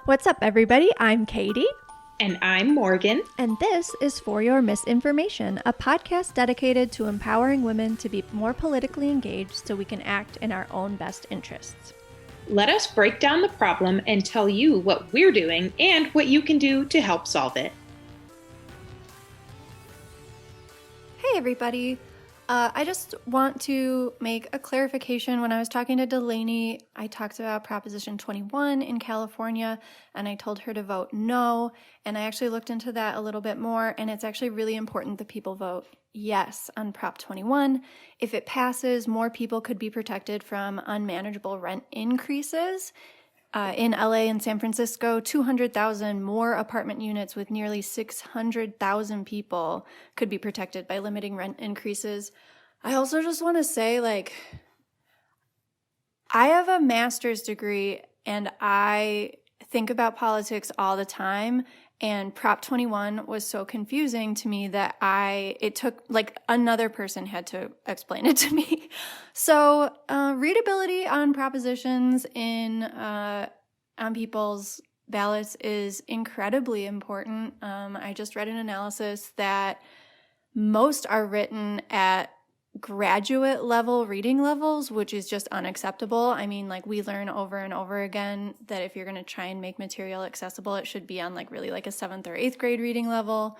What's up, everybody? I'm Katie. And I'm Morgan. And this is For Your Misinformation, a podcast dedicated to empowering women to be more politically engaged so we can act in our own best interests. Let us break down the problem and tell you what we're doing and what you can do to help solve it. Hey, everybody. I just want to make a clarification. When I was talking to Delaney, I talked about Proposition 21 in California, and I told her to vote no. And I actually looked into that a little bit more, and it's actually really important that people vote yes on Prop 21. If it passes, more people could be protected from unmanageable rent increases. In LA and San Francisco, 200,000 more apartment units with nearly 600,000 people could be protected by limiting rent increases. I also just want to say, I have a master's degree and I think about politics all the time. And Prop 21 was so confusing to me that it took another person had to explain it to me. So readability on propositions on people's ballots is incredibly important. I just read an analysis that most are written at graduate level reading levels, which is just unacceptable. I mean, we learn over and over again that if you're going to try and make material accessible, it should be on a 7th or 8th grade reading level.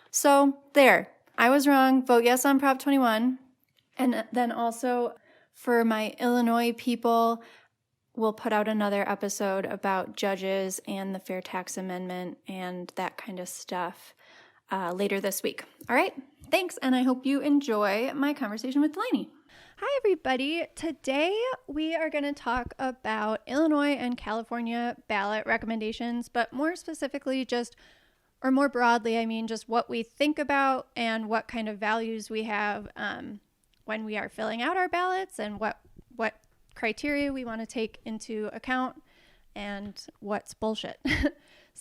So there, I was wrong. Vote yes on Prop 21. And then also for my Illinois people, we'll put out another episode about judges and the Fair Tax Amendment and that kind of stuff later this week. All right. Thanks, and I hope you enjoy my conversation with Delaney. Hi, everybody. Today, we are going to talk about Illinois and California ballot recommendations, but more specifically, more broadly, just what we think about and what kind of values we have when we are filling out our ballots and what criteria we want to take into account and what's bullshit.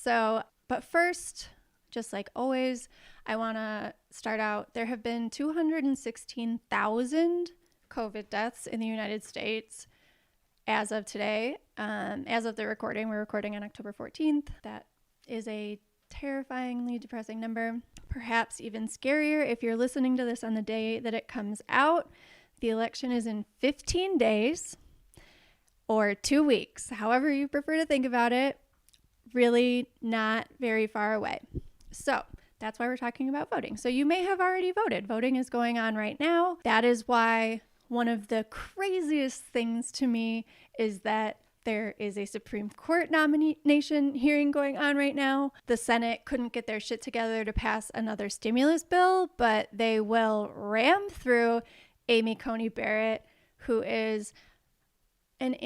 But first, just like always, I want to start out. There have been 216,000 COVID deaths in the United States as of today. As of the recording, we're recording on October 14th. That is a terrifyingly depressing number. Perhaps even scarier if you're listening to this on the day that it comes out. The election is in 15 days or 2 weeks, however you prefer to think about it. Really not very far away. So that's why we're talking about voting. So you may have already voted. Voting is going on right now. That is why one of the craziest things to me is that there is a Supreme Court nomination hearing going on right now. The Senate couldn't get their shit together to pass another stimulus bill, but they will ram through Amy Coney Barrett, who is an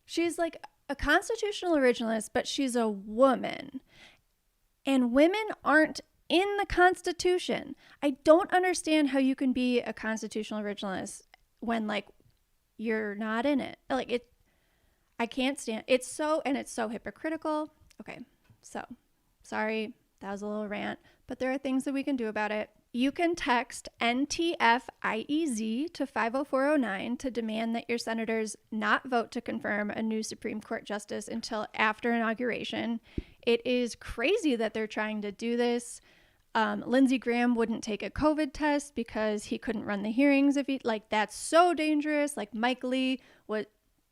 she's a constitutional originalist, but she's a woman. And women aren't in the Constitution. I don't understand how you can be a constitutional originalist when you're not in it. I can't stand it's so hypocritical. Okay, so sorry, that was a little rant, but there are things that we can do about it. You can text NTFIEZ to 50409 to demand that your senators not vote to confirm a new Supreme Court justice until after inauguration. It is crazy that they're trying to do this. Lindsey Graham wouldn't take a COVID test because he couldn't run the hearings if he that's so dangerous. Mike Lee was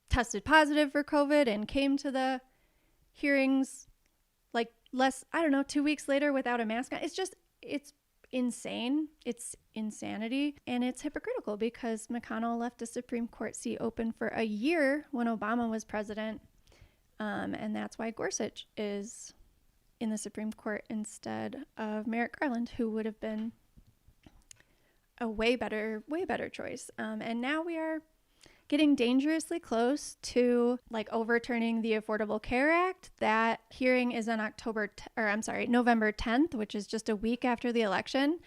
tested positive for COVID and came to the hearings 2 weeks later without a mask on. It's insane. It's insanity. And it's hypocritical because McConnell left a Supreme Court seat open for a year when Obama was president. And that's why Gorsuch is in the Supreme Court instead of Merrick Garland, who would have been a way better choice. And now we are getting dangerously close to overturning the Affordable Care Act. That hearing is on November 10th, which is just a week after the election.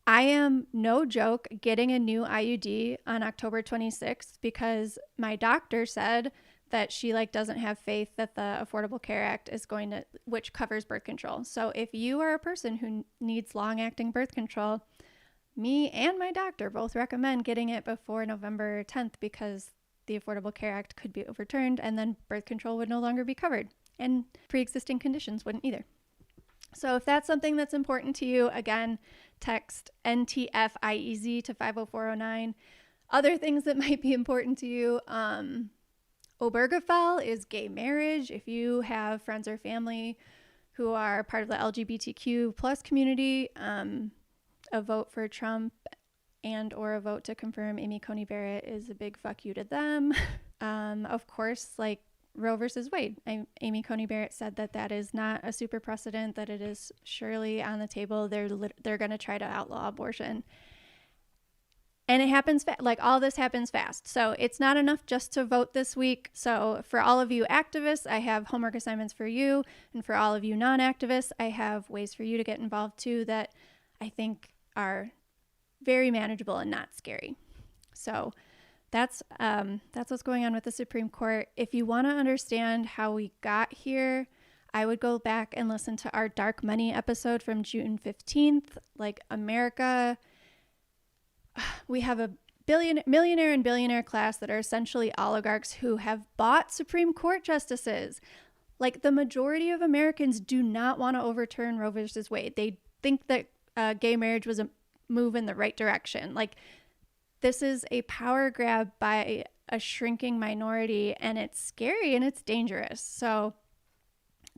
I am, no joke, getting a new IUD on October 26th because my doctor said that she doesn't have faith that the Affordable Care Act is going to, which covers birth control. So if you are a person who needs long-acting birth control, me and my doctor both recommend getting it before November 10th because the Affordable Care Act could be overturned, and then birth control would no longer be covered, and pre-existing conditions wouldn't either. So if that's something that's important to you, again, text NTFIEZ to 50409. Other things that might be important to you, Obergefell is gay marriage. If you have friends or family who are part of the LGBTQ plus community, a vote for Trump and or a vote to confirm Amy Coney Barrett is a big fuck you to them. Of course, like Roe versus Wade. Amy Coney Barrett said that is not a super precedent, that it is surely on the table. They're going to try to outlaw abortion. And it happens like all this happens fast. So it's not enough just to vote this week. So for all of you activists, I have homework assignments for you. And for all of you non-activists, I have ways for you to get involved too that I think are very manageable and not scary. So that's what's going on with the Supreme Court. If you want to understand how we got here, I would go back and listen to our Dark Money episode from June 15th. Like America, we have a millionaire and billionaire class that are essentially oligarchs who have bought Supreme Court justices. Like the majority of Americans do not want to overturn Roe versus Wade. They think that gay marriage was a move in the right direction. Like this is a power grab by a shrinking minority, and it's scary and it's dangerous. So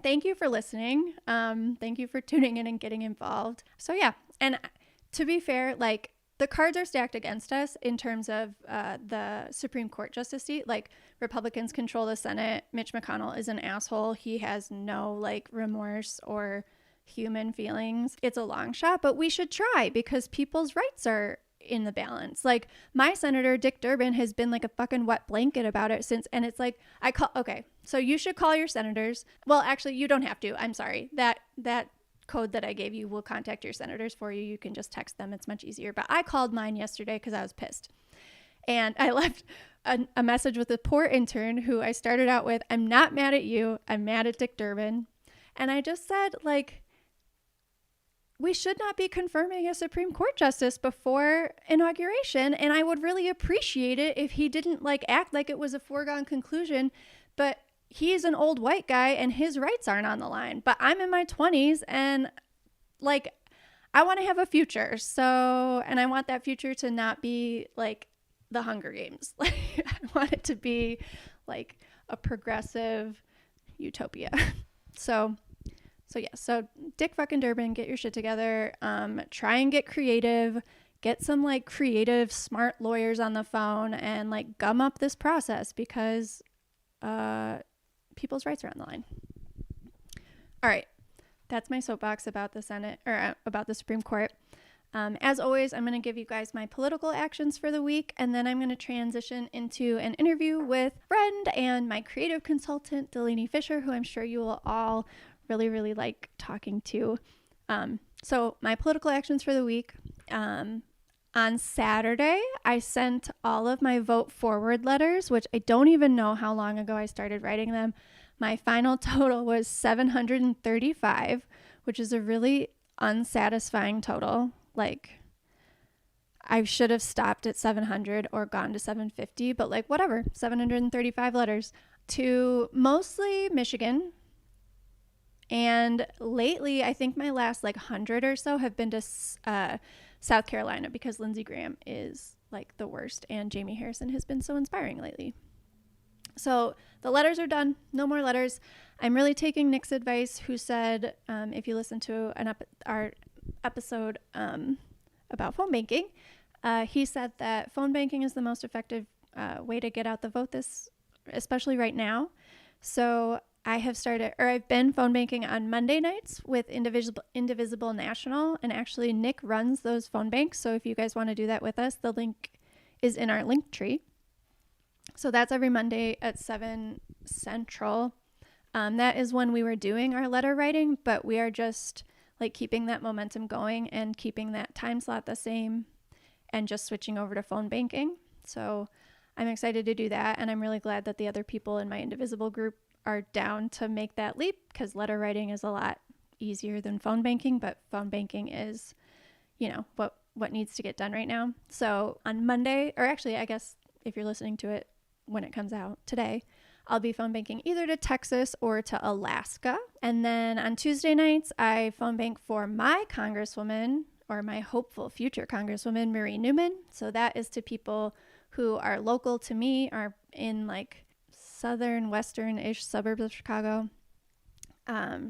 thank you for listening. Thank you for tuning in and getting involved. So yeah, and to be fair, like the cards are stacked against us in terms of the Supreme Court justice seat. Like Republicans control the Senate. Mitch McConnell is an asshole. He has no like remorse or human feelings. It's a long shot, but we should try because people's rights are in the balance. Like my senator, Dick Durbin, has been like a fucking wet blanket about it since, and it's like, okay, so you should call your senators. Well, actually you don't have to. I'm sorry. That code that I gave you will contact your senators for you. You can just text them. It's much easier. But I called mine yesterday because I was pissed. And I left a message with a poor intern who I started out with, I'm not mad at you. I'm mad at Dick Durbin. And I just said, like, we should not be confirming a Supreme Court justice before inauguration. And I would really appreciate it if he didn't like act like it was a foregone conclusion. But he's an old white guy and his rights aren't on the line. But I'm in my 20s and like I want to have a future. So, and I want that future to not be like the Hunger Games. Like I want it to be like a progressive utopia. So Dick fucking Durbin, get your shit together. Try and get creative. Get some like creative, smart lawyers on the phone and like gum up this process because people's rights are on the line. All right, that's my soapbox about the Senate or about the Supreme Court. As always, I'm going to give you guys my political actions for the week, and then I'm going to transition into an interview with friend and my creative consultant, Delaine Fischer, who I'm sure you will all really, really like talking to. So my political actions for the week. On Saturday, I sent all of my vote forward letters, which I don't even know how long ago I started writing them. My final total was 735, which is a really unsatisfying total. Like I should have stopped at 700 or gone to 750, but like whatever, 735 letters to mostly Michigan. And lately, I think my last like 100 or so have been to South Carolina because Lindsey Graham is like the worst and Jamie Harrison has been so inspiring lately. So the letters are done. No more letters. I'm really taking Nick's advice, who said, if you listen to our episode about phone banking, he said that phone banking is the most effective way to get out the vote especially right now. So I've been phone banking on Monday nights with Indivisible National, and actually Nick runs those phone banks. So if you guys want to do that with us, the link is in our link tree. So that's every Monday at 7 Central. That is when we were doing our letter writing, but we are just like keeping that momentum going and keeping that time slot the same and just switching over to phone banking. So I'm excited to do that. And I'm really glad that the other people in my Indivisible group are down to make that leap because letter writing is a lot easier than phone banking, but phone banking is, what needs to get done right now. So on Monday, or actually, I guess if you're listening to it when it comes out today, I'll be phone banking either to Texas or to Alaska. And then on Tuesday nights, I phone bank for my congresswoman, or my hopeful future congresswoman, Marie Newman. So that is to people who are local to me, are in like southern, western-ish suburbs of Chicago.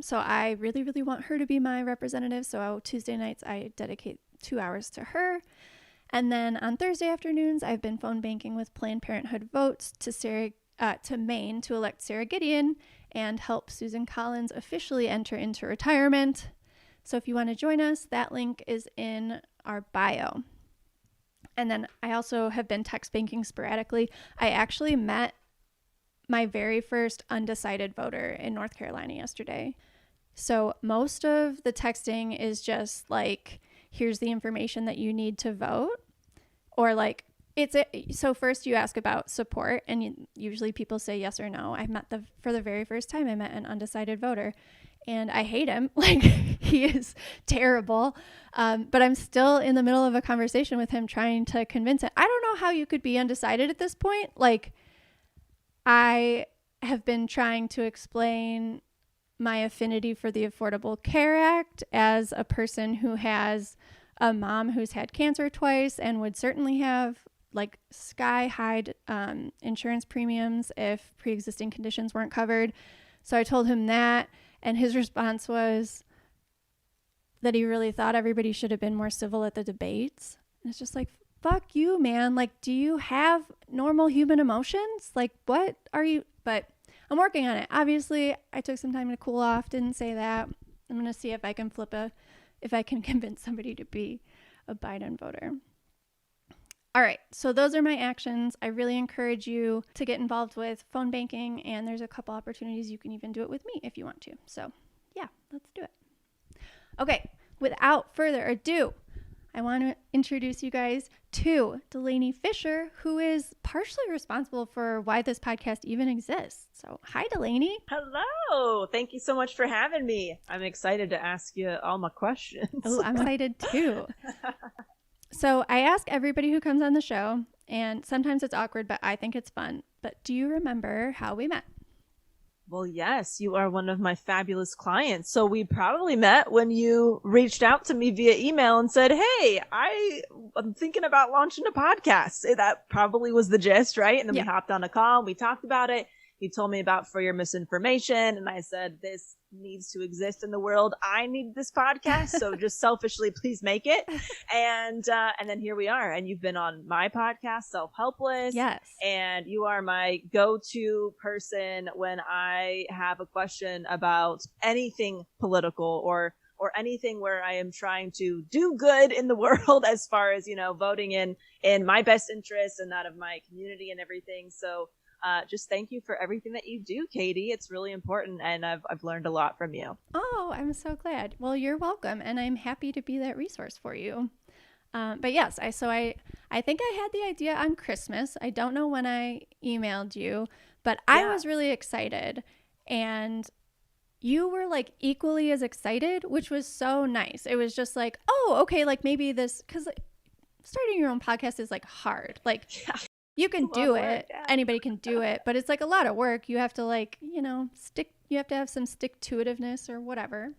So I really, really want her to be my representative. So Tuesday nights, I dedicate 2 hours to her. And then on Thursday afternoons, I've been phone banking with Planned Parenthood votes to Maine to elect Sara Gideon and help Susan Collins officially enter into retirement. So if you want to join us, that link is in our bio. And then I also have been text banking sporadically. I actually met my very first undecided voter in North Carolina yesterday. So most of the texting is just like, here's the information that you need to vote, or like, so first you ask about support, and usually people say yes or no. For the very first time, I met an undecided voter, and I hate him. Like, he is terrible. But I'm still in the middle of a conversation with him, trying to convince him. I don't know how you could be undecided at this point. Like, I have been trying to explain my affinity for the Affordable Care Act as a person who has a mom who's had cancer twice and would certainly have like sky high insurance premiums if pre-existing conditions weren't covered. So I told him that, and his response was that he really thought everybody should have been more civil at the debates. And it's just like, fuck you, man. Like, do you have normal human emotions? Like, what are you? But I'm working on it. Obviously, I took some time to cool off. Didn't say that. I'm going to see if I can if I can convince somebody to be a Biden voter. All right, so those are my actions. I really encourage you to get involved with phone banking, and there's a couple opportunities you can even do it with me if you want to. So yeah, let's do it. Okay, without further ado, I want to introduce you guys to Delanie Fischer, who is partially responsible for why this podcast even exists. So hi, Delanie. Hello. Thank you so much for having me. I'm excited to ask you all my questions. Oh, I'm excited too. So I ask everybody who comes on the show, and sometimes it's awkward, but I think it's fun. But do you remember how we met? Well, yes, you are one of my fabulous clients. So we probably met when you reached out to me via email and said, hey, I'm thinking about launching a podcast. That probably was the gist, right? And then we hopped on a call and we talked about it. You told me about For Your Misinformation, and I said, this needs to exist in the world. I need this podcast, so just selfishly, please make it. And then here we are, and you've been on my podcast, Self-Helpless. Yes. And you are my go-to person when I have a question about anything political or anything where I am trying to do good in the world as far as, voting in my best interest and that of my community and everything. So just thank you for everything that you do, Katie. It's really important, and I've learned a lot from you. Oh, I'm so glad. Well, you're welcome, and I'm happy to be that resource for you. But yes, I think I had the idea on Christmas. I don't know when I emailed you, but I was really excited, and you were like equally as excited, which was so nice. It was just like, oh, okay, like maybe this, because starting your own podcast is like hard. Like, you can do it. Yeah. Anybody can do it, but it's like a lot of work. You have to you have to have some stick-to-itiveness or whatever.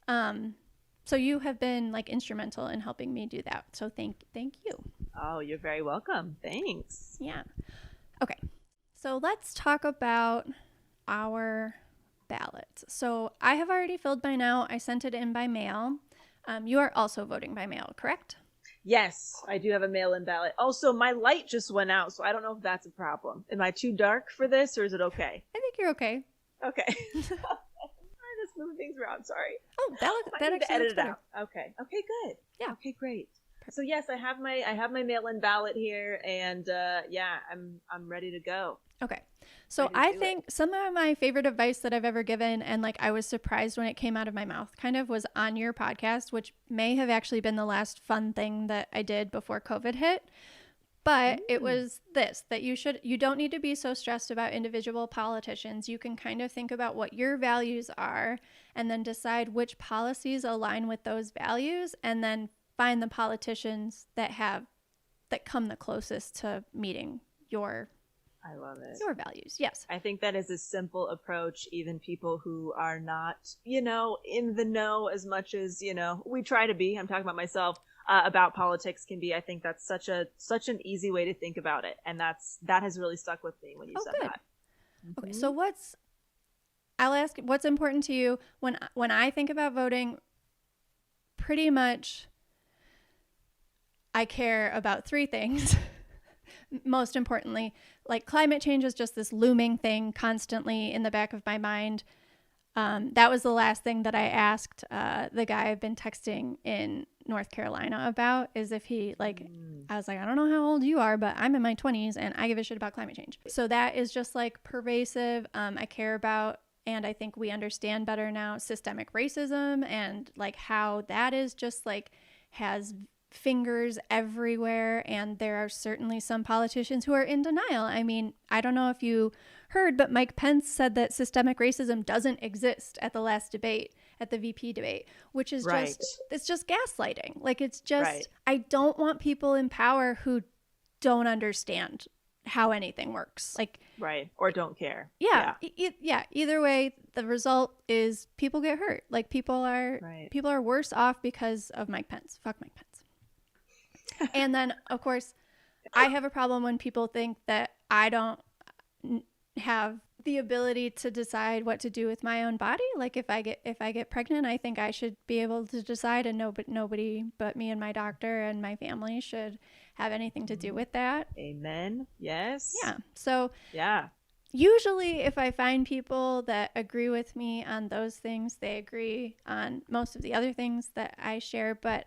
So you have been like instrumental in helping me do that. So thank you. Oh, you're very welcome. Thanks. Yeah. Okay. So let's talk about our ballots. So I have already filled by now. I sent it in by mail. You are also voting by mail, correct? Yes, I do have a mail-in ballot. Also, my light just went out, so I don't know if that's a problem. Am I too dark for this, or is it okay? I think you're okay. Okay. I just moved things around. Sorry. Oh, that I need to edit it out. Okay. Okay. Good. Yeah. Okay. Great. So yes, I have my mail-in ballot here, and I'm ready to go. Okay. So I think some of my favorite advice that I've ever given, and like I was surprised when it came out of my mouth, kind of was on your podcast, which may have actually been the last fun thing that I did before COVID hit. But it was this, that you don't need to be so stressed about individual politicians. You can kind of think about what your values are and then decide which policies align with those values, and then find the politicians that come the closest to meeting your I love it. Your values. Yes. I think that is a simple approach. Even people who are not, in the know as much as, we try to be, I'm talking about myself, about politics can be. I think that's such an easy way to think about it. And that has really stuck with me when you said good. that. Okay. So I'll ask, what's important to you when I think about voting? Pretty much I care about three things. Most importantly, like climate change is just this looming thing constantly in the back of my mind. That was the last thing that I asked the guy I've been texting in North Carolina about, is if he I was like, I don't know how old you are, but I'm in my 20s and I give a shit about climate change. So that is just like pervasive. I care about, and I think we understand better now, systemic racism and like how that is just like has fingers everywhere, and there are certainly some politicians who are in denial. I mean, I don't know if you heard, but Mike Pence said that systemic racism doesn't exist at the last debate, at the VP debate, which is it's just gaslighting. Like, it's just, I don't want people in power who don't understand how anything works. Like, or don't care. Either way, the result is people get hurt. Like, people are worse off because of Mike Pence. Fuck Mike Pence. And then, of course, I have a problem when people think that I don't have the ability to decide what to do with my own body. Like, if I get pregnant, I think I should be able to decide, and nobody but me and my doctor and my family should have anything to do with that. Amen. Yes. Yeah. So yeah. Usually, if I find people that agree with me on those things, they agree on most of the other things that I share. But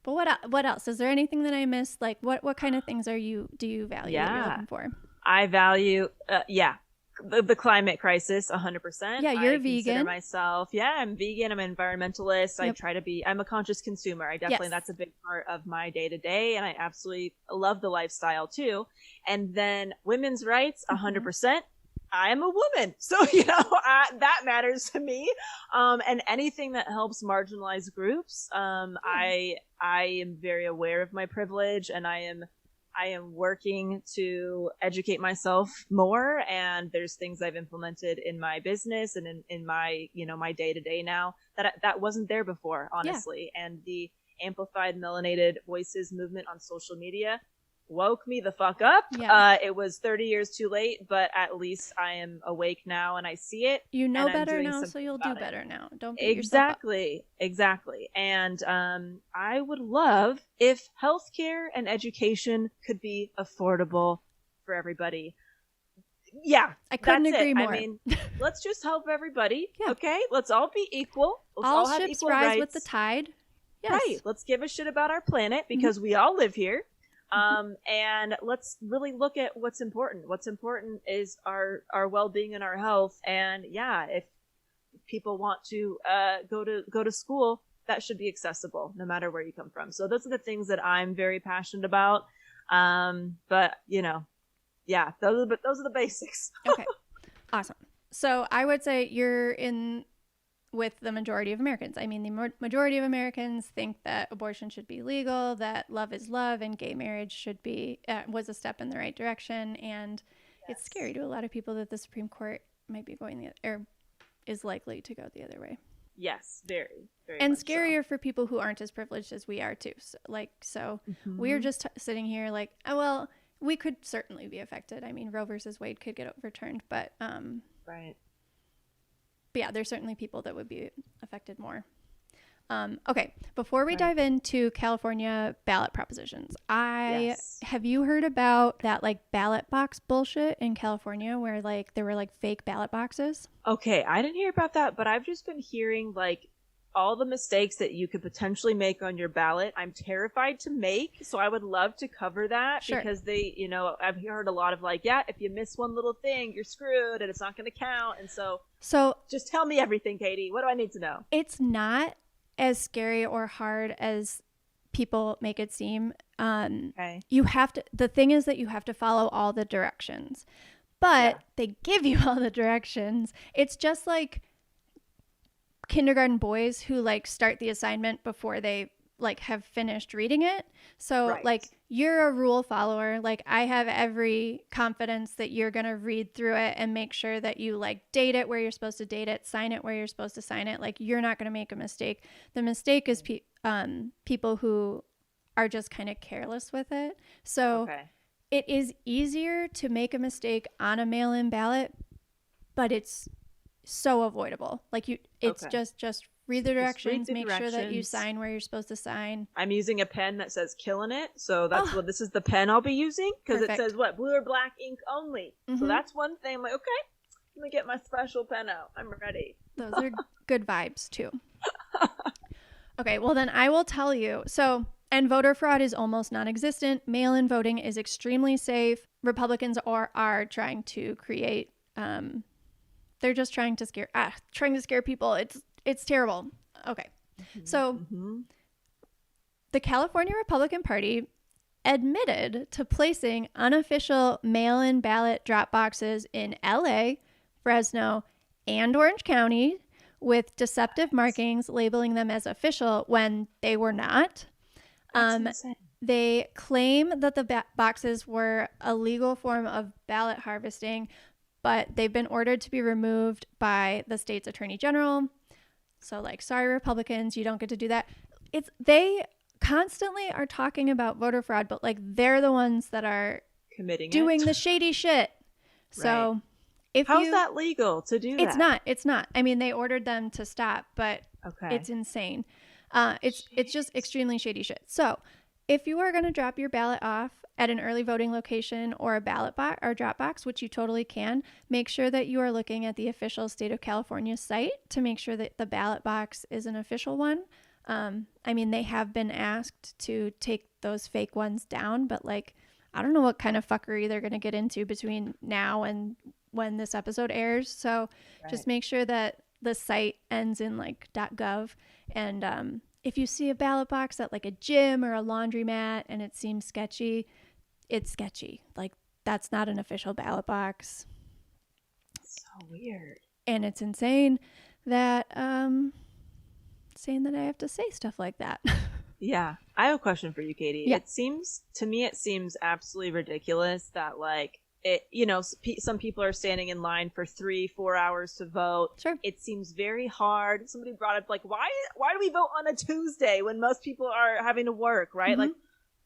what else? Is there anything that I missed? Like, what kind of things do you value that you're looking for? I value, the climate crisis, 100%. Yeah, you're I vegan. Consider myself, I'm vegan. I'm an environmentalist. Yep. I try to be. I'm a conscious consumer. I definitely that's a big part of my day to day, and I absolutely love the lifestyle too. And then women's rights, 100%. I am a woman, so that matters to me. And anything that helps marginalized groups, I am very aware of my privilege, and I am working to educate myself more. And there's things I've implemented in my business and in my my day to day now that wasn't there before, honestly. Yeah. And the Amplified Melanated Voices movement on social media woke me the fuck up. Yeah. It was 30 years too late, but at least I am awake now and I see it. You know better now, so you'll do better now. Don't beat yourself up. Exactly. And I would love if healthcare and education could be affordable for everybody. Yeah, I couldn't agree more. I mean, let's just help everybody. Yeah. Okay, let's all be equal. Let's all have ships equal rise rights. With the tide. Yes. Right. Let's give a shit about our planet because we all live here. And let's really look at what's important. What's important is our well-being and our health. And if people want to go to school, that should be accessible no matter where you come from. So those are the things that I'm very passionate about. But those are the basics. Okay. Awesome. So I would say you're in with the majority of Americans. I mean, the majority of Americans think that abortion should be legal, that love is love, and gay marriage should be was a step in the right direction. And it's scary to a lot of people that the Supreme Court might be going is likely to go the other way. Yes, very, very. And scarier for people who aren't as privileged as we are too. So we're just sitting here like, oh well, we could certainly be affected. I mean, Roe versus Wade could get overturned, but right. But yeah, there's certainly people that would be affected more. Okay, before we dive into California ballot propositions, have you heard about that like ballot box bullshit in California where like there were like fake ballot boxes? Okay, I didn't hear about that, but I've just been hearing like all the mistakes that you could potentially make on your ballot. I'm terrified to make, so I would love to cover that because they, I've heard a lot of like, if you miss one little thing, you're screwed and it's not going to count. And so just tell me everything, Katie. What do I need to know? It's not as scary or hard as people make it seem. Okay. The thing is that you have to follow all the directions, but they give you all the directions. It's just like kindergarten boys who like start the assignment before they like have finished reading it. So Right. like you're a rule follower. Like I have every confidence that you're going to read through it and make sure that you like date it where you're supposed to date it, sign it where you're supposed to sign it. Like you're not going to make a mistake. The mistake is people who are just kind of careless with it. So Okay. it is easier to make a mistake on a mail-in ballot, but it's so avoidable. Like it's Okay. just read the directions, the make sure that you directions. sign where you're supposed to sign. I'm using a pen that says "Killing It," so that's Oh. what this is. The pen I'll be using because it Perfect. says what blue or black ink only. So Mhm. that's one thing. I'm like, okay, let me get my special pen out. I'm ready. Those are good vibes too. Okay, well then I will tell you. So, and voter fraud is almost non-existent. Mail-in voting is extremely safe. Republicans are trying to create. They're just trying to scare people. It's terrible. Okay, so the California Republican Party admitted to placing unofficial mail-in ballot drop boxes in LA, Fresno, and Orange County with deceptive markings labeling them as official when they were not. That's insane. They claim that the boxes were a legal form of ballot harvesting, but they've been ordered to be removed by the state's attorney general. So like, sorry, Republicans, you don't get to do that. They constantly are talking about voter fraud, but like they're the ones that are doing the shady shit. So Right. if How's that legal to do that? It's not. I mean, they ordered them to stop, but Okay. it's insane. It's just extremely shady shit. So if you are going to drop your ballot off at an early voting location or a ballot box or drop box, which you totally can, make sure that you are looking at the official state of California site to make sure that the ballot box is an official one. I mean, they have been asked to take those fake ones down, but like, I don't know what kind of fuckery they're going to get into between now and when this episode airs. So just make sure that the site ends in like .gov. And if you see a ballot box at like a gym or a laundromat and it seems sketchy, it's sketchy. Like that's not an official ballot box. So weird. And it's insane that saying that I have to say stuff like that. Yeah. I have a question for you, Katie. Yeah. It seems absolutely ridiculous that like some people are standing in line for 3-4 hours to vote. Sure. It seems very hard. Somebody brought up like, why do we vote on a Tuesday when most people are having to work, right? Mm-hmm. Like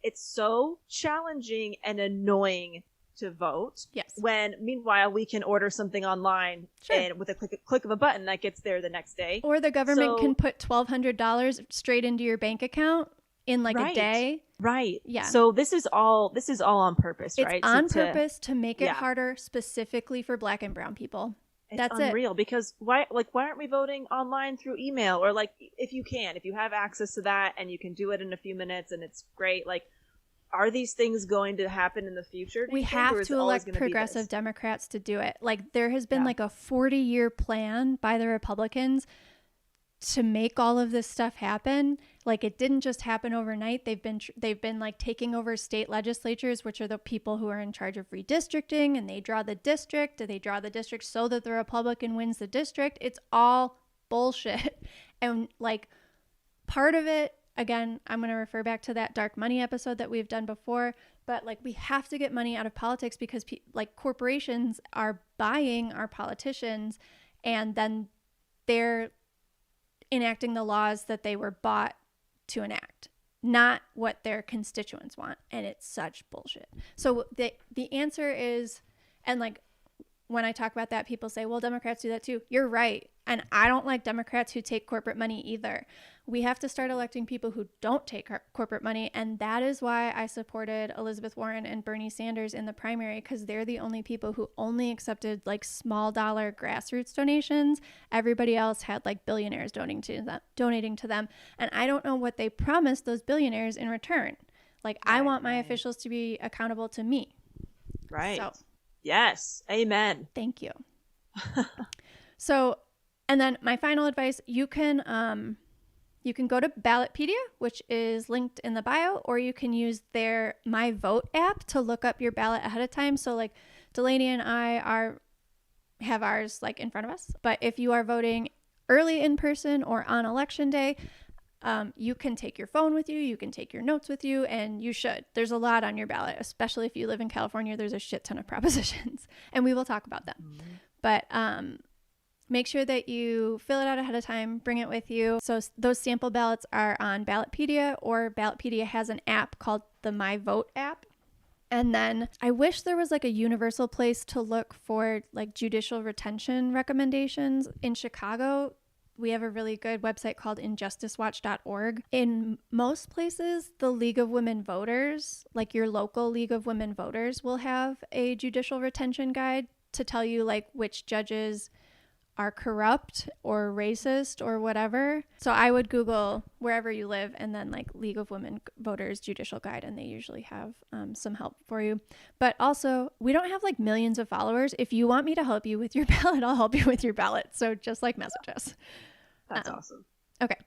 it's so challenging and annoying to vote. Yes. When meanwhile we can order something online and with a click of a button that gets there the next day. Or the government can put $1,200 straight into your bank account in like a day. Right. Yeah. So this is all on purpose, right? It's on purpose to make it harder specifically for Black and brown people. That's unreal because why aren't we voting online through email or like if you have access to that and you can do it in a few minutes and it's great, like are these things going to happen in the future? We have to elect progressive Democrats to do it. Like there has been like a 40-year plan by the Republicans to make all of this stuff happen. Like it didn't just happen overnight. They've been like taking over state legislatures, which are the people who are in charge of redistricting, and they draw the district so that the Republican wins the district. It's all bullshit. And like part of it, again, I'm going to refer back to that dark money episode that we've done before, but like we have to get money out of politics because like corporations are buying our politicians and then they're enacting the laws that they were bought to enact, not what their constituents want. And it's such bullshit. So the answer is, and like when I talk about that, people say, well, Democrats do that too. You're right. And I don't like Democrats who take corporate money either. We have to start electing people who don't take corporate money. And that is why I supported Elizabeth Warren and Bernie Sanders in the primary, because they're the only people who only accepted like small dollar grassroots donations. Everybody else had like billionaires donating to them. And I don't know what they promised those billionaires in return. Like I want my officials to be accountable to me. Right. So, yes. Amen. Thank you. So, and then my final advice, you can go to Ballotpedia, which is linked in the bio, or you can use their My Vote app to look up your ballot ahead of time. So like Delanie and I have ours like in front of us. But if you are voting early in person or on election day, You can take your phone with you, you can take your notes with you, and you should. There's a lot on your ballot, especially if you live in California. There's a shit ton of propositions, and we will talk about them. But make sure that you fill it out ahead of time, bring it with you. So those sample ballots are on Ballotpedia, or Ballotpedia has an app called the My Vote app. And then I wish there was like a universal place to look for like judicial retention recommendations. In Chicago, we have a really good website called injusticewatch.org. In most places, the League of Women Voters, like your local League of Women Voters, will have a judicial retention guide to tell you like which judges are corrupt or racist or whatever. So I would Google wherever you live and then like League of Women Voters Judicial Guide, and they usually have some help for you. But also, we don't have like millions of followers. If you want me to help you with your ballot, I'll help you with your ballot. So just like message us. That's awesome. Okay.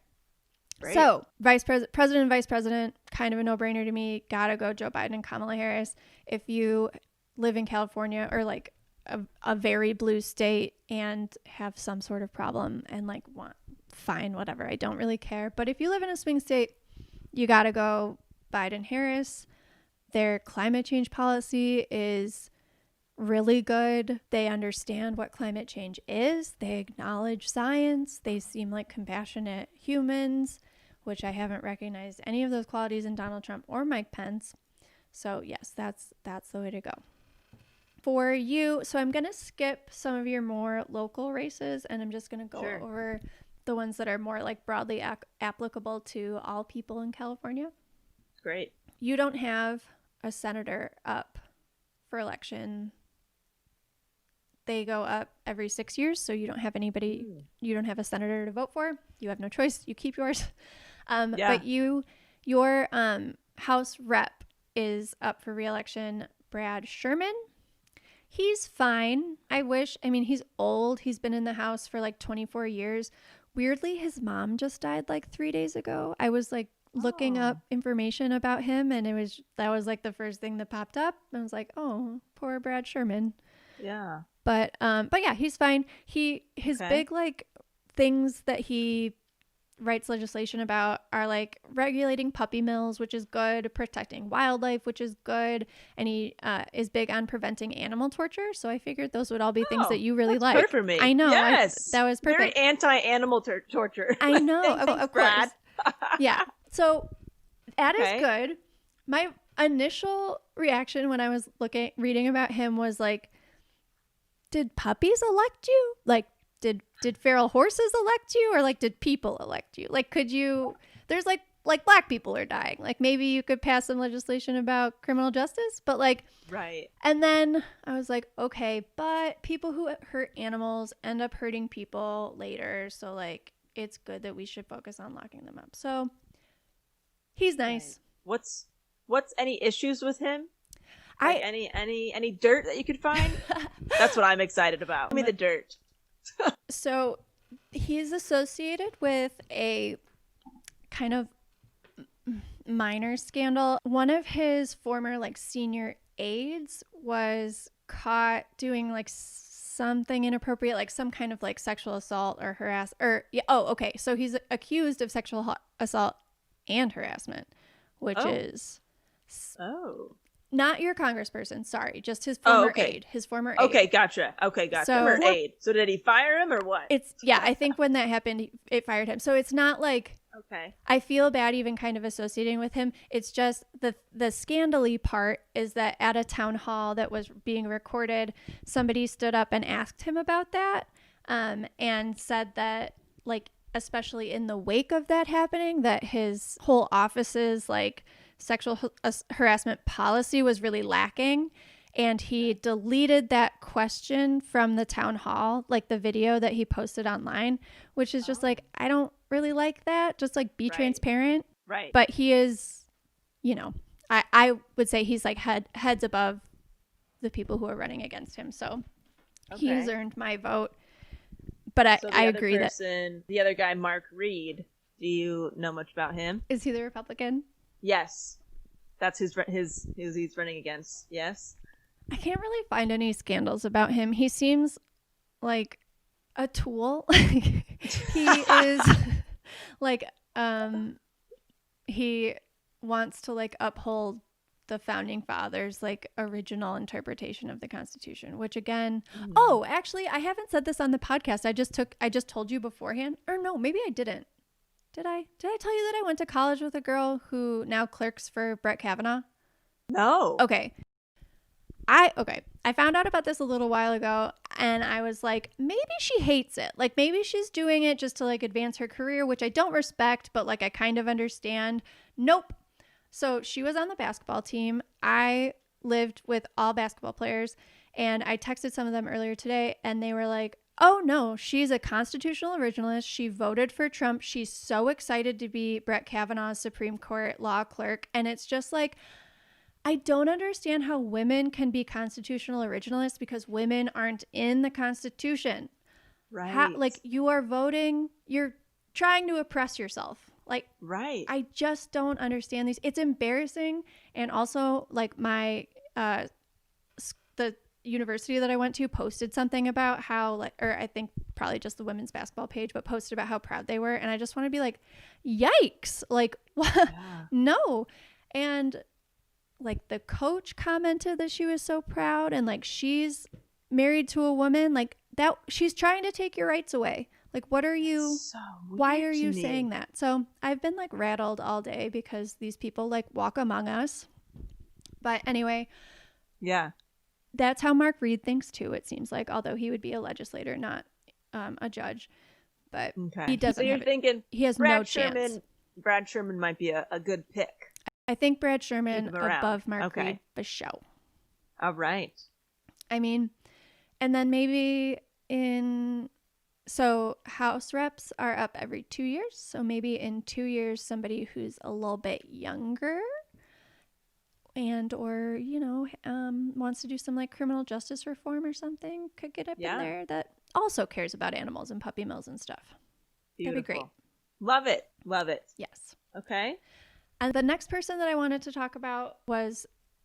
Great. So president and vice president, kind of a no-brainer to me. Gotta go Joe Biden and Kamala Harris. If you live in California or like a very blue state and have some sort of problem and like fine, whatever, I don't really care. But if you live in a swing state, you gotta go Biden Harris. Their climate change policy is really good. They understand what climate change is. They acknowledge science. They seem like compassionate humans, which I haven't recognized any of those qualities in Donald Trump or Mike Pence. So yes, that's the way to go. For you, so I'm going to skip some of your more local races, and I'm just going to go over the ones that are more like broadly applicable to all people in California. Great. You don't have a senator up for election. They go up every 6 years, so you don't have anybody, you don't have a senator to vote for. You have no choice. You keep yours. But your House rep is up for re-election, Brad Sherman. He's fine. He's old. He's been in the House for like 24 years. Weirdly, his mom just died like 3 days ago. I was like looking up information about him, and that was like the first thing that popped up. I was like, oh, poor Brad Sherman. Yeah. But yeah, he's fine. His big like things that he writes legislation about are like regulating puppy mills, which is good, protecting wildlife, which is good, and he is big on preventing animal torture. So I figured those would all be things that you really like. Good for me. I know. Yes, that was perfect. Very anti-animal torture. I know. Thanks, of Brad. course. Yeah. So that is good. My initial reaction when I was reading about him was like, did puppies elect you? Like, did feral horses elect you, or like did people elect you? Like, there's like black people are dying. Like maybe you could pass some legislation about criminal justice, but like, right. And then I was like, okay, but people who hurt animals end up hurting people later. So like, it's good that we should focus on locking them up. So he's nice. Right. What's any issues with him? Like any dirt that you could find? That's what I'm excited about. Give me the dirt. So he's associated with a kind of minor scandal. One of his former like senior aides was caught doing like something inappropriate, like some kind of like sexual assault or so he's accused of sexual assault and harassment, which is not your congressperson, sorry, just his former aide. His former aide. Okay, gotcha. Former aide. So did he fire him or what? I think when that happened, it fired him. So it's not like, I feel bad even kind of associating with him. It's just the scandally part is that at a town hall that was being recorded, somebody stood up and asked him about that, and said that, like, especially in the wake of that happening, that his whole office's like sexual harassment policy was really lacking, and he deleted that question from the town hall, like the video that he posted online, which is just like, I don't really like that. Just like be transparent. Right. But he is, I would say he's like heads above the people who are running against him. So he has earned my vote. But I agree that the other guy, Mark Reed, do you know much about him? Is he the Republican? Yes. That's who he's running against. Yes. I can't really find any scandals about him. He seems like a tool. He is like he wants to like uphold the founding fathers like original interpretation of the Constitution, which again, oh, actually I haven't said this on the podcast. I just told you beforehand, or no, maybe I didn't. Did I tell you that I went to college with a girl who now clerks for Brett Kavanaugh? No. Okay. I found out about this a little while ago, and I was like, maybe she hates it. Like maybe she's doing it just to like advance her career, which I don't respect, but like I kind of understand. Nope. So she was on the basketball team. I lived with all basketball players, and I texted some of them earlier today, and they were like, oh no, she's a constitutional originalist. She voted for Trump. She's so excited to be Brett Kavanaugh's Supreme Court law clerk. And it's just like, I don't understand how women can be constitutional originalists because women aren't in the Constitution. Right. Like you are voting, you're trying to oppress yourself. Like, right. I just don't understand these. It's embarrassing. And also like my, the university that I went to posted something about how like, or I think probably just the women's basketball page, but posted about how proud they were. And I just want to be like, yikes, like what? Yeah. No. And like the coach commented that she was so proud, and like she's married to a woman like that. She's trying to take your rights away. Like, what are you, why are you saying that? So I've been like rattled all day because these people like walk among us. But anyway, yeah, that's how Mark Reed thinks too, it seems like, although he would be a legislator, not a judge. But he doesn't. So you're thinking he has no chance. Brad Sherman might be a good pick. I think Brad Sherman above Mark Reed for sure. All right. I mean, and then maybe so House reps are up every 2 years. So maybe in 2 years, somebody who's a little bit younger and or, you know, wants to do some like criminal justice reform or something could get up in there that also cares about animals and puppy mills and stuff. Beautiful. That'd be great. Love it. Love it. Yes. Okay. And the next person that I wanted to talk about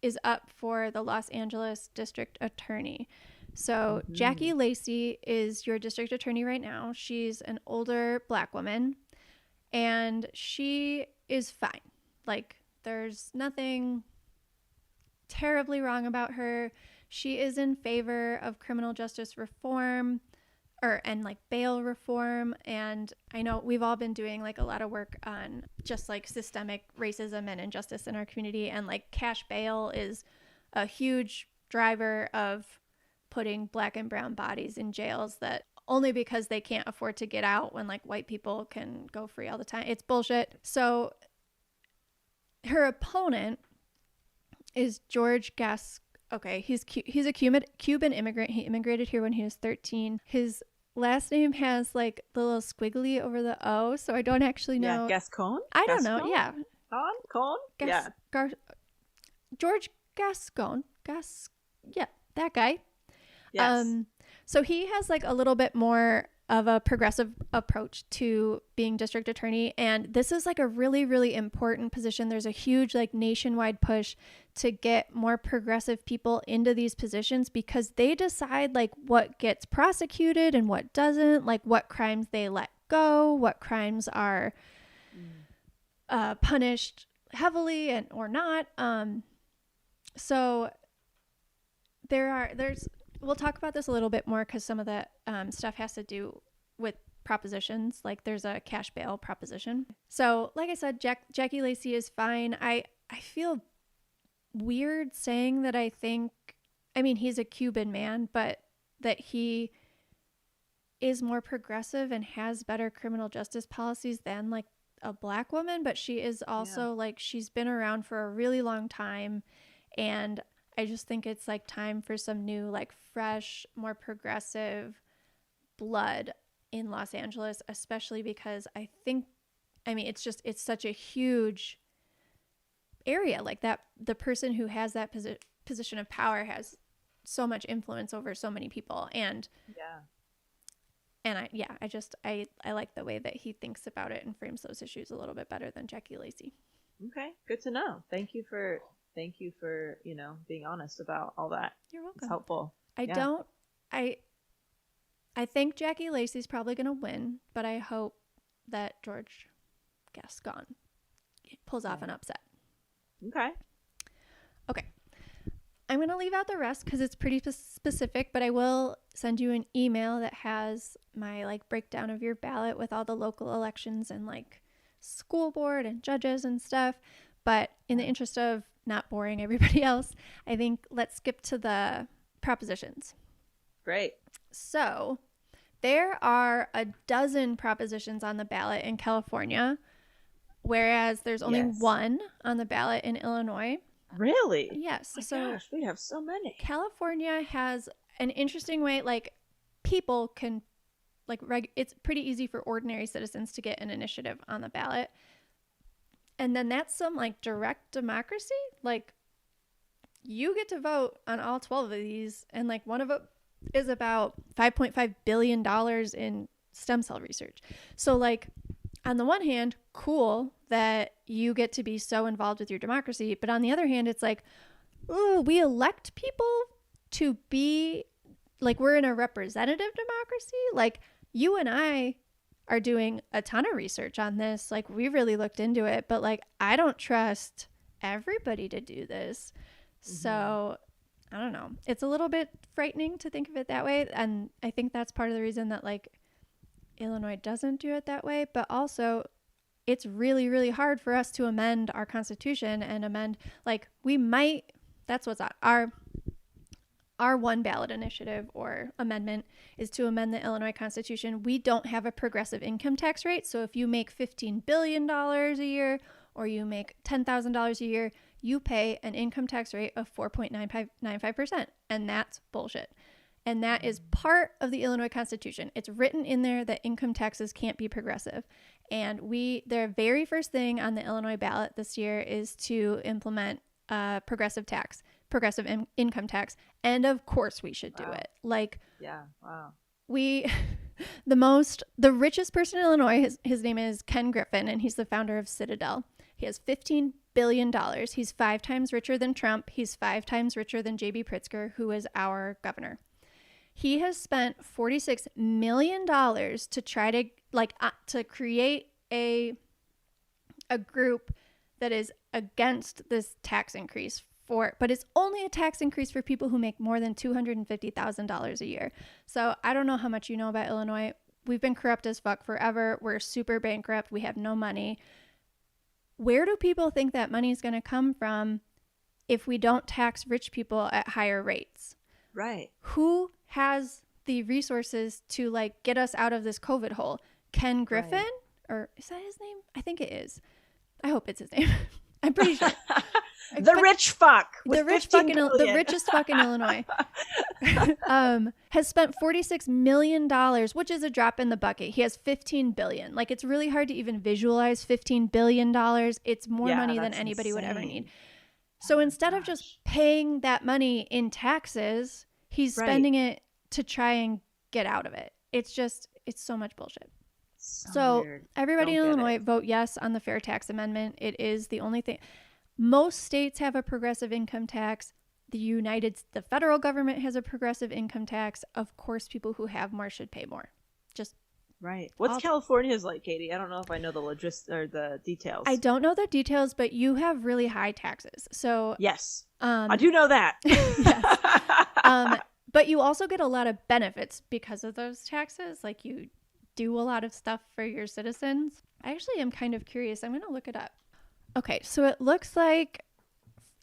is up for the Los Angeles District Attorney. So Jackie Lacy is your district attorney right now. She's an older Black woman, and she is fine. Like, there's nothing terribly wrong about her. She is in favor of criminal justice reform and like bail reform. And I know we've all been doing like a lot of work on just like systemic racism and injustice in our community. And like cash bail is a huge driver of putting Black and brown bodies in jails that only because they can't afford to get out when like white people can go free all the time. It's bullshit. So her opponent is George Gasque. Okay, he's a Cuban immigrant. He immigrated here when he was 13. His last name has like the little squiggly over the O, so I don't actually know. Yeah, Gascon? I don't know. Yeah. Con? Yeah. George Gascon. Yeah, that guy. Yes. So he has like a little bit more of a progressive approach to being district attorney, and this is like a really, really important position. There's a huge like nationwide push to get more progressive people into these positions because they decide like what gets prosecuted and what doesn't, like what crimes they let go, what crimes are punished heavily and or not. So there's we'll talk about this a little bit more because some of the stuff has to do with propositions. Like there's a cash bail proposition. So like I said, Jackie Lacy is fine. I feel weird saying that I mean, he's a Cuban man, but that he is more progressive and has better criminal justice policies than like a Black woman. But she is also like, she's been around for a really long time. And I just think it's like time for some new, like fresh, more progressive blood in Los Angeles, especially because it's such a huge area like that. The person who has that position of power has so much influence over so many people. And I like the way that he thinks about it and frames those issues a little bit better than Jackie Lacy. Okay. Good to know. Thank you for, being honest about all that. You're welcome. It's helpful. I think Jackie Lacy's probably going to win, but I hope that George Gasque pulls off an upset. Okay. Okay. I'm going to leave out the rest because it's pretty specific, but I will send you an email that has my like breakdown of your ballot with all the local elections and like school board and judges and stuff. But in the interest of not boring everybody else, I think let's skip to the propositions. Great. So there are a dozen propositions on the ballot in California, whereas there's only one on the ballot in Illinois. Really? Yes. Oh so gosh, we have so many. California has an interesting way, like people can, like it's pretty easy for ordinary citizens to get an initiative on the ballot. And then that's some like direct democracy. Like you get to vote on all 12 of these. And like one of it is about $5.5 billion in stem cell research. So like on the one hand, cool that you get to be so involved with your democracy. But on the other hand, it's like, ooh, we elect people to be like, we're in a representative democracy. Like you and I are doing a ton of research on this. Like we really looked into it, but like, I don't trust everybody to do this. Mm-hmm. So I don't know. It's a little bit frightening to think of it that way. And I think that's part of the reason that like Illinois doesn't do it that way, but also it's really, really hard for us to amend our constitution and amend, like we might, that's what's on our one ballot initiative or amendment is to amend the Illinois Constitution. We don't have a progressive income tax rate. So if you make $15 billion a year or you make $10,000 a year, you pay an income tax rate of 4.95%. And that's bullshit. And that is part of the Illinois Constitution. It's written in there that income taxes can't be progressive. And their very first thing on the Illinois ballot this year is to implement progressive income tax. And of course we should do it. Like, yeah, wow. The richest person in Illinois, his name is Ken Griffin, and he's the founder of Citadel. He has $15 billion. He's 5 times richer than Trump. He's 5 times richer than J.B. Pritzker, who is our governor. He has spent $46 million to try to to create a group that is against this tax increase but it's only a tax increase for people who make more than $250,000 a year. So I don't know how much you know about Illinois. We've been corrupt as fuck forever. We're super bankrupt. We have no money. Where do people think that money is going to come from if we don't tax rich people at higher rates? Right. Who has the resources to like get us out of this COVID hole? Ken Griffin? Right. Or is that his name? I think it is. I hope it's his name. I'm pretty sure. The richest fuck in Illinois has spent $46 million, which is a drop in the bucket. He has $15 billion. Like it's really hard to even visualize $15 billion. It's more money than anybody would ever need. So instead of just paying that money in taxes, he's spending it to try and get out of it. It's so much bullshit. So everybody in Illinois vote yes on the fair tax amendment. It is the only thing. Most states have a progressive income tax. The federal government has a progressive income tax. Of course, people who have more should pay more. Just right. What's California's like, Katie? I don't know if I know the logistics or the details. I don't know the details, but you have really high taxes. So yes, I do know that. Yes. But you also get a lot of benefits because of those taxes. Like you do a lot of stuff for your citizens. I actually am kind of curious. I'm going to look it up. Okay, so it looks like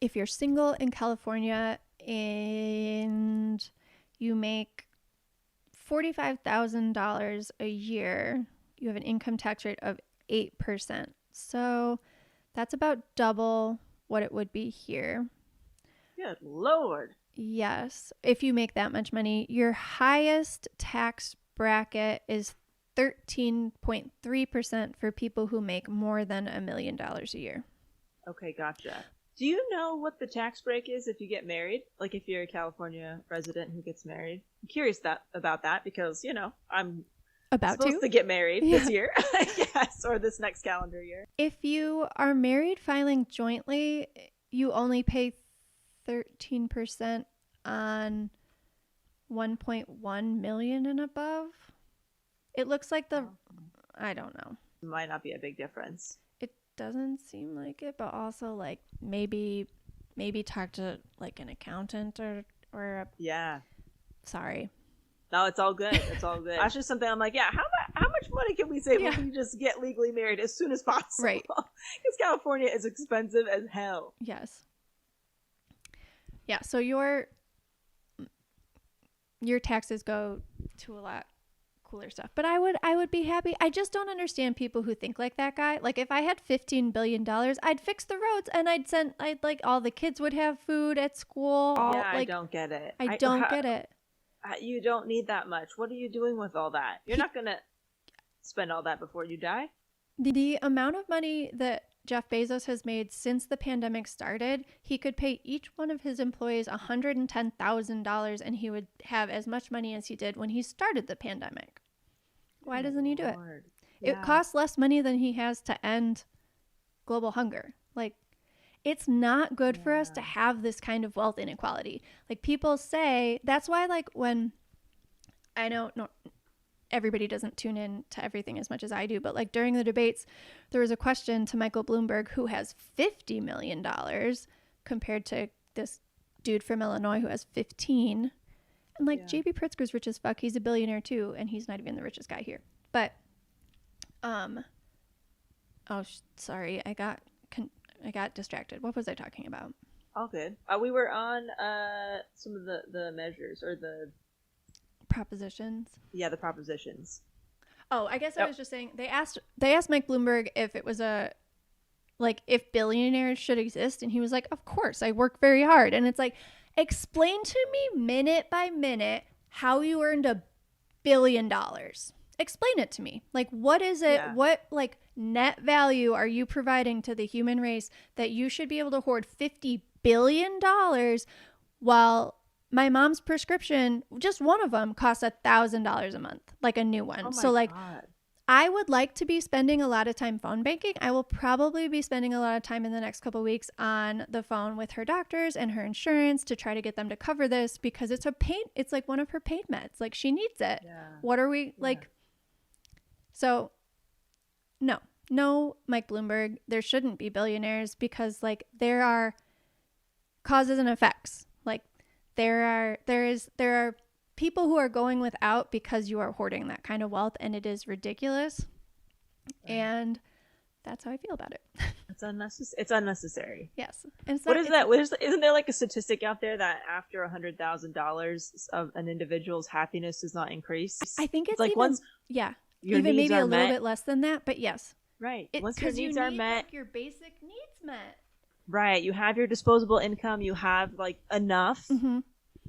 if you're single in California and you make $45,000 a year, you have an income tax rate of 8%. So that's about double what it would be here. Good Lord. Yes. If you make that much money, your highest tax bracket is 13.3% for people who make more than $1 million a year. Okay, gotcha. Do you know what the tax break is if you get married? Like if you're a California resident who gets married? I'm curious about that because, I'm supposed to get married this year. Yes, or this next calendar year. If you are married filing jointly, you only pay 13% on 1.1 million and above. It looks like I don't know. Might not be a big difference. It doesn't seem like it, but also like maybe talk to like an accountant or Yeah. Sorry. No, it's all good. It's all good. That's just something I'm like, yeah, how much money can we save if we just get legally married as soon as possible? Right. Because California is expensive as hell. Yes. Yeah, so your taxes go to a lot cooler stuff. But I would be happy. I just don't understand people who think like that guy. Like if I had $15 billion, I'd fix the roads and I'd like all the kids would have food at school. I don't get it. I don't get it. You don't need that much. What are you doing with all that? You're not going to spend all that before you die. The amount of money that Jeff Bezos has made since the pandemic started, he could pay each one of his employees $110,000 and he would have as much money as he did when he started the pandemic. Why doesn't he do it? Yeah. It costs less money than he has to end global hunger. Like, it's not good for us to have this kind of wealth inequality. Like people say, that's why like when I know everybody doesn't tune in to everything as much as I do, but like during the debates, there was a question to Michael Bloomberg, who has $50 million compared to this dude from Illinois who has 15. And like JB Pritzker's rich as fuck. He's a billionaire too. And he's not even the richest guy here. But, sorry. I got distracted. What was I talking about? All good. We were on some of the measures or the propositions. Yeah, the propositions. Oh, I guess I was just saying they asked Mike Bloomberg if it was if billionaires should exist, and he was like, "Of course, I work very hard." And it's like, explain to me minute by minute how you earned $1 billion. Explain it to me. Like, what is it? Yeah. What like net value are you providing to the human race that you should be able to hoard $50 billion while my mom's prescription, just one of them, costs $1,000 a month, like a new one. So like, God. I would like to be spending a lot of time phone banking. I will probably be spending a lot of time in the next couple of weeks on the phone with her doctors and her insurance to try to get them to cover this because it's it's like one of her pain meds. Like she needs it. Yeah. What are we like? So no, Mike Bloomberg, there shouldn't be billionaires because like there are causes and effects. Like there are people who are going without because you are hoarding that kind of wealth, and it is ridiculous. Right. And that's how I feel about it. It's unnecessary. Yes. And so isn't there like a statistic out there that after $100,000 of an individual's happiness does not increase? I think it's like even, once even maybe a little bit less than that, but yes. Right. Once your needs are met, like, your basic needs met. Right. You have your disposable income. You have like enough. Mm-hmm.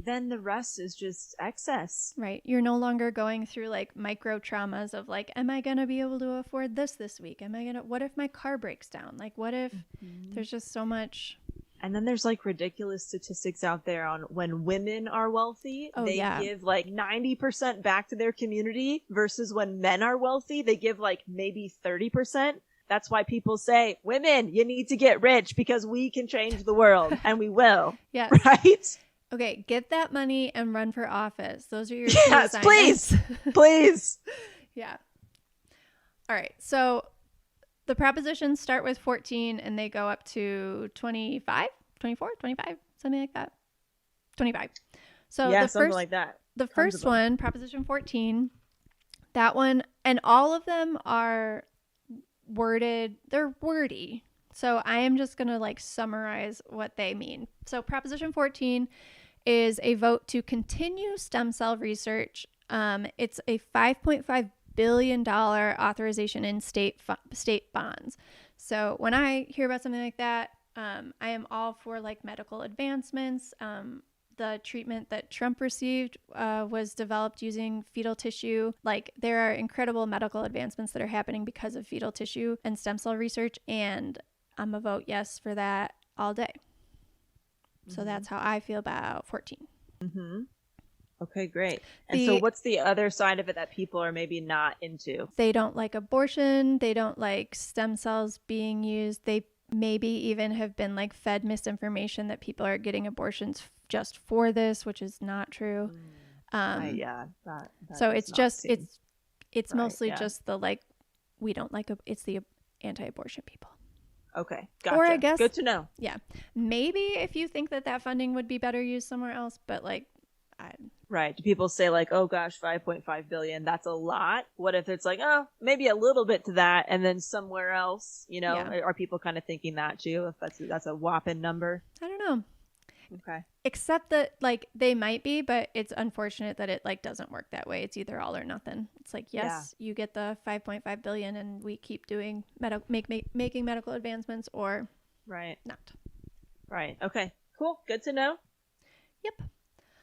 Then the rest is just excess. Right. You're no longer going through like micro traumas of like, am I going to be able to afford this week? What if my car breaks down? Like, what if there's just so much. And then there's like ridiculous statistics out there on when women are wealthy, they give like 90% back to their community versus when men are wealthy, they give like maybe 30%. That's why people say, women, you need to get rich because we can change the world and we will. Yes. Right? Okay, get that money and run for office. Those are your two assignments. Please. Yeah. All right. So the propositions start with 14 and they go up to 25, 24, 25, something like that. 25. So something like that. The first one, Proposition 14, that one, and all of them are worded, they're wordy. So I am just going to like summarize what they mean. So Proposition 14 is a vote to continue stem cell research. It's a $5.5 billion authorization in state bonds. So when I hear about something like that, I am all for like medical advancements. The treatment that Trump received was developed using fetal tissue. Like there are incredible medical advancements that are happening because of fetal tissue and stem cell research. And I'm a vote yes for that all day. So that's how I feel about 14. Mm-hmm. Okay, great. And so what's the other side of it that people are maybe not into? They don't like abortion. They don't like stem cells being used. They maybe even have been like fed misinformation that people are getting abortions just for this, which is not true. That so it's just, it's mostly just the like we don't like it's the anti-abortion people. Okay, gotcha. Or I guess, good to know. Yeah, maybe if you think that funding would be better used somewhere else, but like, right. Do people say like, oh gosh, 5.5 billion, that's a lot? What if it's like, oh, maybe a little bit to that and then somewhere else, you know? Yeah. Are people kind of thinking that too, if that's a whopping number? I don't know. Okay. Except that like they might be, but it's unfortunate that it like doesn't work that way. It's either all or nothing. It's like, yes, you get the 5.5 billion and we keep doing making medical advancements, or not. Right. Okay. Cool. Good to know. Yep.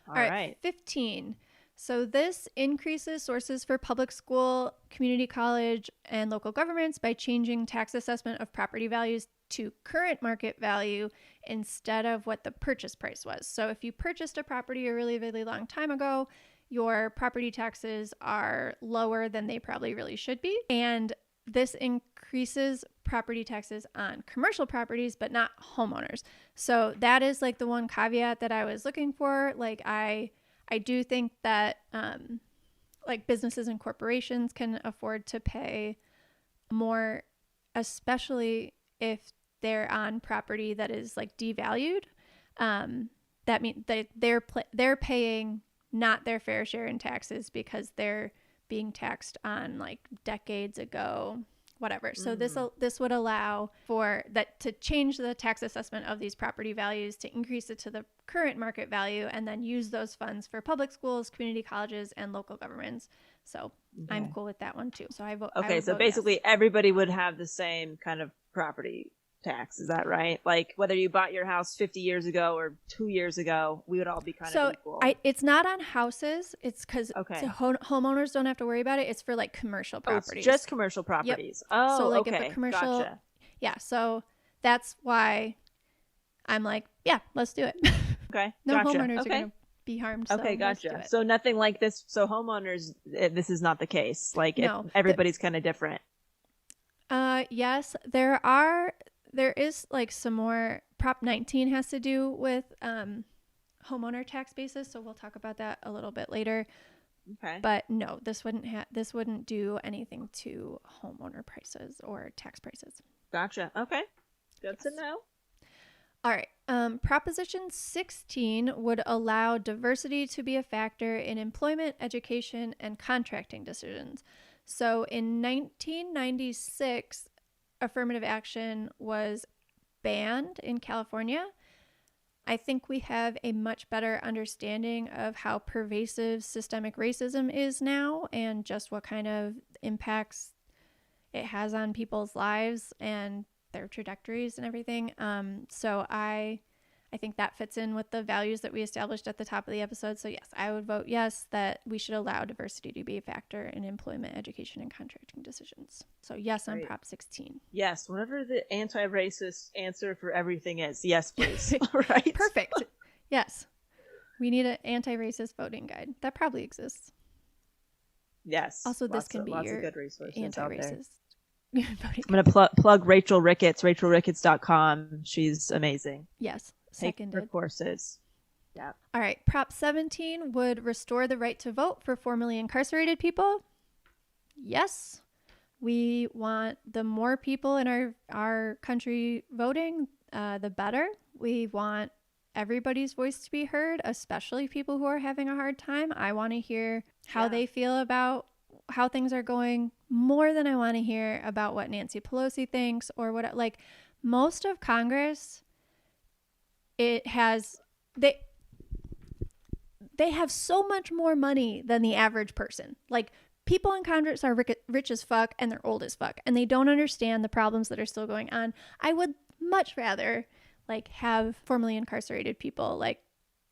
All right. 15. So this increases sources for public school, community college, and local governments by changing tax assessment of property values to current market value instead of what the purchase price was. So if you purchased a property a really, really long time ago, your property taxes are lower than they probably really should be. And this increases property taxes on commercial properties, but not homeowners. So that is like the one caveat that I was looking for. Like I do think that like businesses and corporations can afford to pay more, especially if they're on property that is like devalued. That means that they're paying not their fair share in taxes because they're being taxed on like decades ago, whatever. So this would allow for that to change the tax assessment of these property values to increase it to the current market value, and then use those funds for public schools, community colleges, and local governments. So I'm cool with that one too. So I vote. Okay, so basically everybody would have the same kind of property tax. Is that right? Like whether you bought your house 50 years ago or 2 years ago, we would all be kind of equal. It's not on houses. It's because homeowners don't have to worry about it. It's for like commercial properties. It's just commercial properties. Yep. Oh, so like okay. If a commercial, gotcha. Yeah. So that's why I'm like, yeah, let's do it. Okay. No homeowners are going to be harmed. So okay, gotcha. So nothing like this. So homeowners, this is not the case. Like everybody's kind of different. Yes, there is like some more. Prop 19 has to do with homeowner tax basis, so we'll talk about that a little bit later. Okay. But no, this wouldn't do anything to homeowner prices or tax prices. Gotcha. Okay. Good to know. All right. Proposition 16 would allow diversity to be a factor in employment, education, and contracting decisions. So in 1996, affirmative action was banned in California. I think we have a much better understanding of how pervasive systemic racism is now and just what kind of impacts it has on people's lives and their trajectories and everything. So I think that fits in with the values that we established at the top of the episode. So yes, I would vote yes, that we should allow diversity to be a factor in employment, education, and contracting decisions. So yes on Prop 16. Yes, whatever the anti-racist answer for everything is. Yes, please. Right. Perfect. Yes. We need an anti-racist voting guide. That probably exists. Yes. Also, this can be your good resources anti-racist. I'm going to plug Rachel Ricketts, rachelricketts.com. She's amazing. Yes. Take her courses. Yeah. All right. Prop 17 would restore the right to vote for formerly incarcerated people. Yes. We want the more people in our country voting, the better. We want everybody's voice to be heard, especially people who are having a hard time. I want to hear how they feel about how things are going more than I want to hear about what Nancy Pelosi thinks or what, like most of Congress, they have so much more money than the average person. Like people in Congress are rich as fuck and they're old as fuck and they don't understand the problems that are still going on. I would much rather like have formerly incarcerated people like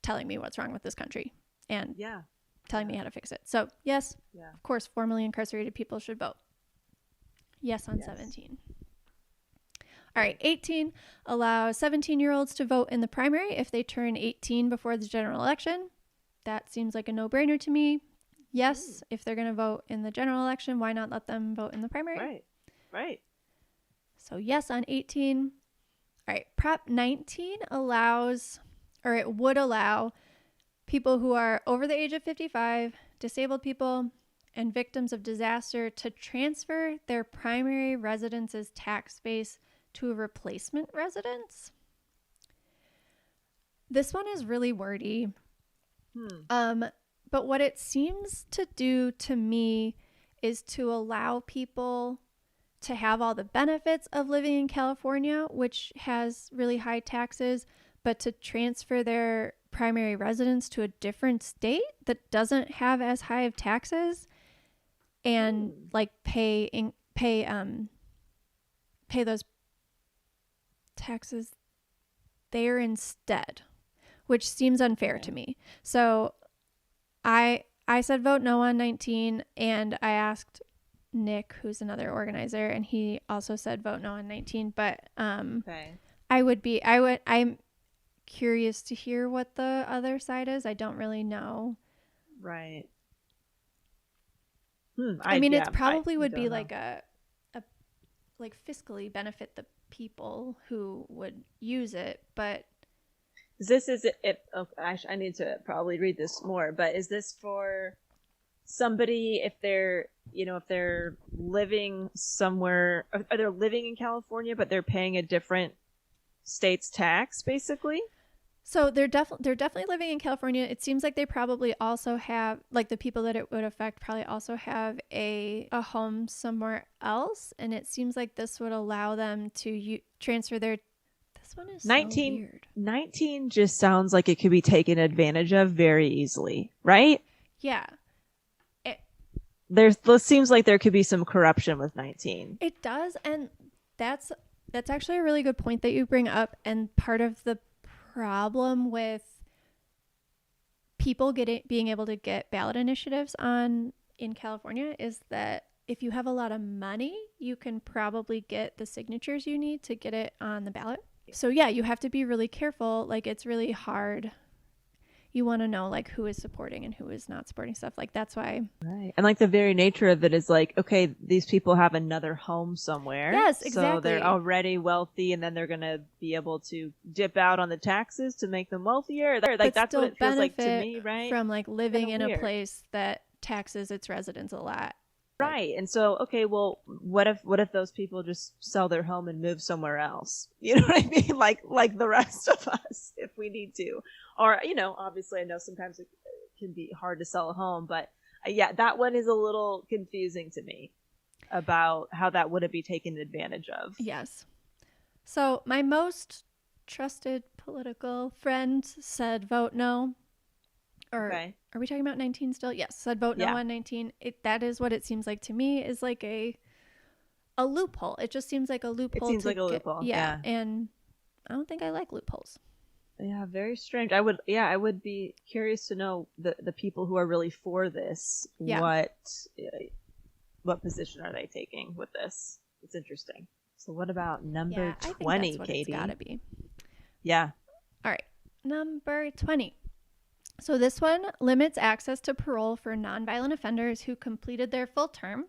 telling me what's wrong with this country and telling me how to fix it. So yes, of course, formerly incarcerated people should vote. Yes on 17. All right, 18 allows 17-year-olds to vote in the primary if they turn 18 before the general election. That seems like a no-brainer to me. Yes, if they're going to vote in the general election, why not let them vote in the primary? Right. So yes on 18. All right, Prop 19 would allow people who are over the age of 55, disabled people, and victims of disaster to transfer their primary residence's tax base to a replacement residence. This one is really wordy. But what it seems to do to me is to allow people to have all the benefits of living in California, which has really high taxes, but to transfer their primary residence to a different state that doesn't have as high of taxes and like pay those taxes there instead, which seems unfair to me. So I said vote no on 19, and I asked Nick, who's another organizer, and he also said vote no on 19. But I'm curious to hear what the other side is. I don't really know. Right. I mean, it probably would be like a like fiscally benefit the people who would use it, but I need to probably read this more, but is this for somebody if they're living somewhere, are they living in California but they're paying a different state's tax basically? So they're definitely living in California. It seems like they probably also have, like, the people that it would affect probably also have a home somewhere else, and it seems like this would allow them to transfer their. This one is 19, so weird. 19 just sounds like it could be taken advantage of very easily, right? Yeah. This seems like there could be some corruption with 19. It does, and that's actually a really good point that you bring up, and part of the problem with people being able to get ballot initiatives on in California is that if you have a lot of money, you can probably get the signatures you need to get it on the ballot. So yeah, you have to be really careful. Like, it's really hard. You want to know like who is supporting and who is not supporting stuff. Like, that's why. Right. And like the very nature of it is like, okay, these people have another home somewhere. Yes, exactly. So they're already wealthy, and then they're going to be able to dip out on the taxes to make them wealthier. Like, but that's what it feels like to benefit me, right? from like living in weird. a place that taxes its residents a lot. Right. And so, okay, well, what if those people just sell their home and move somewhere else? You know what I mean? Like the rest of us, if we need to. Or, obviously I know sometimes it can be hard to sell a home, but yeah, that one is a little confusing to me about how that would be taken advantage of. Yes. So my most trusted political friend said vote no. Or okay. Are we talking about 19 still? Yes, said vote no on 19. That is what it seems like to me, is like a loophole. It just seems like a loophole. It seems like a loophole. Yeah. And I don't think I like loopholes. Yeah, very strange. I would be curious to know the people who are really for this. Yeah. What position are they taking with this? It's interesting. So what about number 20, I think that's what Katie? It's gotta be. Yeah. All right. Number 20. So this one limits access to parole for nonviolent offenders who completed their full term,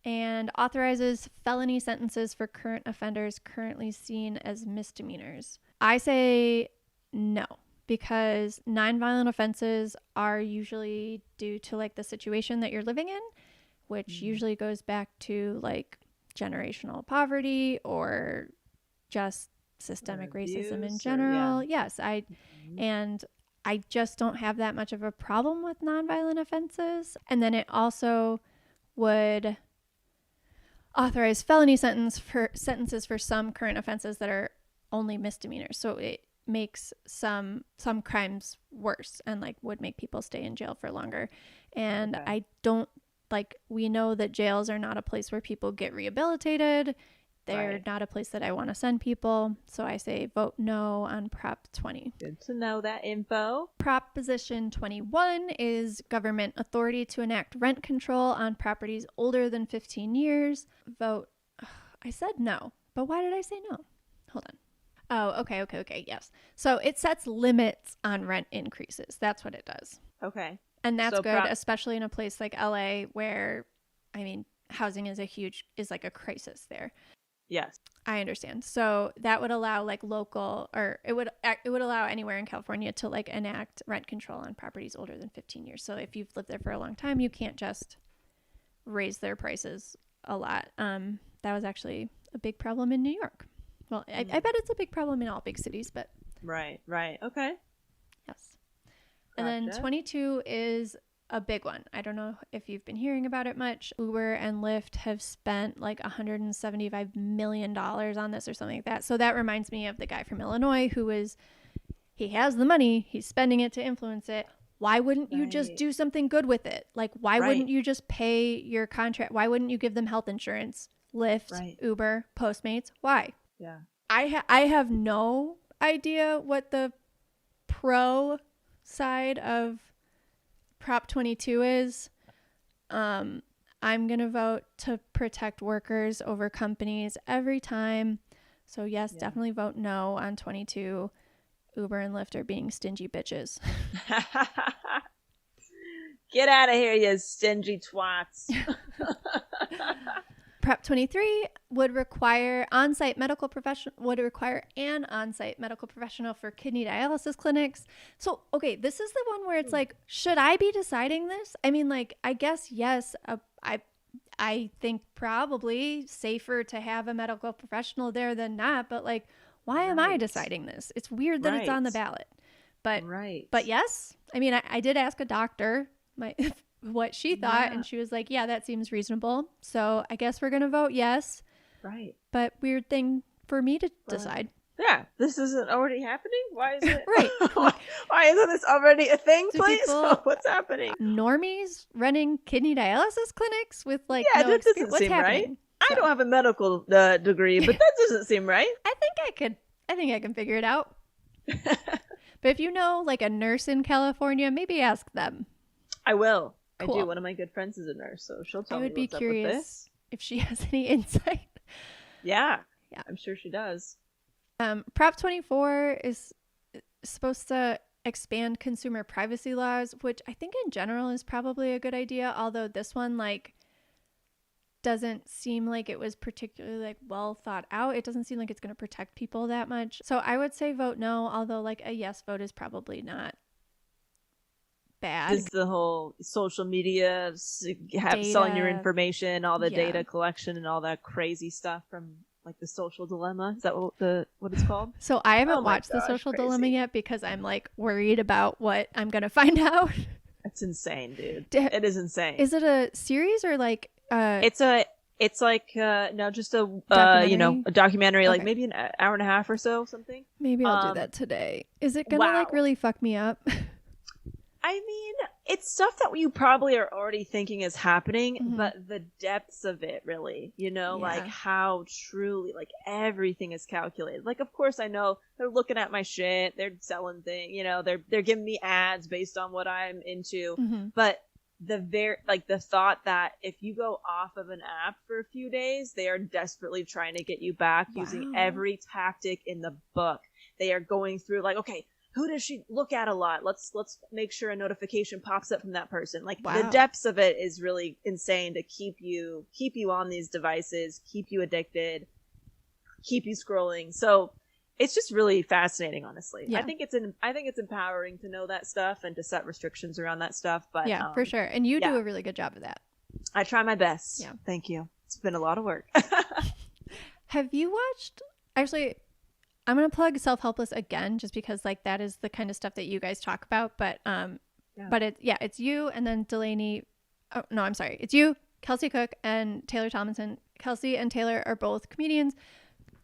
and authorizes felony sentences for current offenders currently seen as misdemeanors. I say no, because nonviolent offenses are usually due to like the situation that you're living in, which usually goes back to like generational poverty or just systemic racism in general. Yes, and I just don't have that much of a problem with nonviolent offenses. And then it also would authorize felony sentences for some current offenses that are only misdemeanors. So it makes some crimes worse and like would make people stay in jail for longer. And okay. I don't we know that jails are not a place where people get rehabilitated. They're not a place that I want to send people. So I say vote no on Prop 20. Good to know that info. Proposition 21 is government authority to enact rent control on properties older than 15 years. Vote. I said no, but why did I say no? Hold on. Oh, okay. Yes. So it sets limits on rent increases. That's what it does. Okay. And that's good, especially in a place like LA where, I mean, housing is like a crisis there. Yes. I understand. So that would allow like local, or it would allow anywhere in California to like enact rent control on properties older than 15 years. So if you've lived there for a long time, you can't just raise their prices a lot. That was actually a big problem in New York. Well, I bet it's a big problem in all big cities, but Right. Okay. yes. And then Gotcha. 22 is a big one. I don't know if you've been hearing about it much. Uber and Lyft have spent like $175 million on this or something like that. So that reminds me of the guy from Illinois he has the money, he's spending it to influence it. Why wouldn't you just do something good with it? Like, why wouldn't you just pay your contract? Why wouldn't you give them health insurance? Lyft, Uber, Postmates. Why? Yeah. I have no idea what the pro side of Prop 22 is. I'm going to vote to protect workers over companies every time. So yes, definitely vote no on 22. Uber and Lyft are being stingy bitches. Get out of here, you stingy twats. Prop 23 would require an on-site medical professional for kidney dialysis clinics. So, okay, this is the one where it's like, should I be deciding this? I mean, like, I guess, yes, I think probably safer to have a medical professional there than not, but like, why am I deciding this? It's weird that it's on the ballot. But yes, I mean, I did ask a doctor what she thought, and she was like, yeah, that seems reasonable. So I guess we're going to vote yes. Right. But weird thing for me to decide. Yeah, this isn't already happening? Why is it? Right. Why isn't this already a thing, please? People, what's happening? Normies running kidney dialysis clinics with like that no doesn't experience. seem What's right. happening? I don't have a medical degree, but that doesn't seem right. I think I can figure it out. But if you know like a nurse in California, maybe ask them. I will. Cool. I do. One of my good friends is a nurse, so she'll tell me what's up with this. I would be curious if she has any insight. Yeah, I'm sure she does. Prop 24 is supposed to expand consumer privacy laws, which I think in general is probably a good idea. Although this one like doesn't seem like it was particularly like well thought out. It doesn't seem like it's going to protect people that much. So I would say vote no, although like a yes vote is probably not bad. Is the whole social media selling your information, all the data collection and all that crazy stuff from like the social dilemma? Is that what it's called? So I haven't watched the social dilemma yet because I'm like worried about what I'm going to find out. It's insane, dude. It is insane. Is it a series or like it's like no, just a documentary? A documentary, like maybe an hour and a half or so, something. Maybe I'll do that today. Is it gonna like really fuck me up? I mean, it's stuff that you probably are already thinking is happening, but the depths of it really, like how truly like everything is calculated. Like, of course I know they're looking at my shit, they're selling things, they're giving me ads based on what I'm into, but the thought that if you go off of an app for a few days, they are desperately trying to get you back using every tactic in the book. They are going through like, okay, who does she look at a lot? Let's make sure a notification pops up from that person. Like the depths of it is really insane to keep you on these devices, keep you addicted, keep you scrolling. So it's just really fascinating, honestly. Yeah. I think it's empowering to know that stuff and to set restrictions around that stuff. But yeah, for sure. And you do a really good job of that. I try my best. Yeah. Thank you. It's been a lot of work. Have you watched? Actually, I'm gonna plug Self-Helpless again, just because like that is the kind of stuff that you guys talk about. But it's you and then Delaney. Oh no, I'm sorry. It's you, Kelsey Cook, and Taylor Tomlinson. Kelsey and Taylor are both comedians.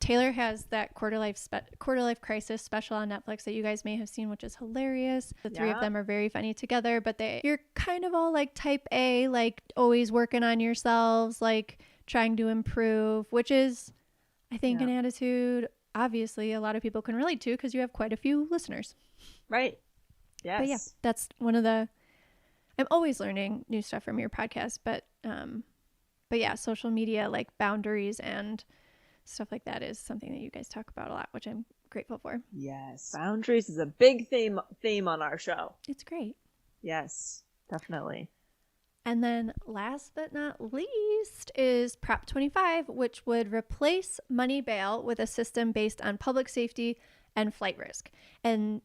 Taylor has that quarter life crisis special on Netflix that you guys may have seen, which is hilarious. The three of them are very funny together, but you're kind of all like type A, like always working on yourselves, like trying to improve, which is, I think, an attitude obviously a lot of people can relate to because you have quite a few listeners. Right. Yes. But yeah, that's one of the, I'm always learning new stuff from your podcast, but yeah, social media, like boundaries and stuff like that is something that you guys talk about a lot, which I'm grateful for. Yes. Boundaries is a big theme on our show. It's great. Yes, definitely. And then last but not least is Prop 25, which would replace money bail with a system based on public safety and flight risk. And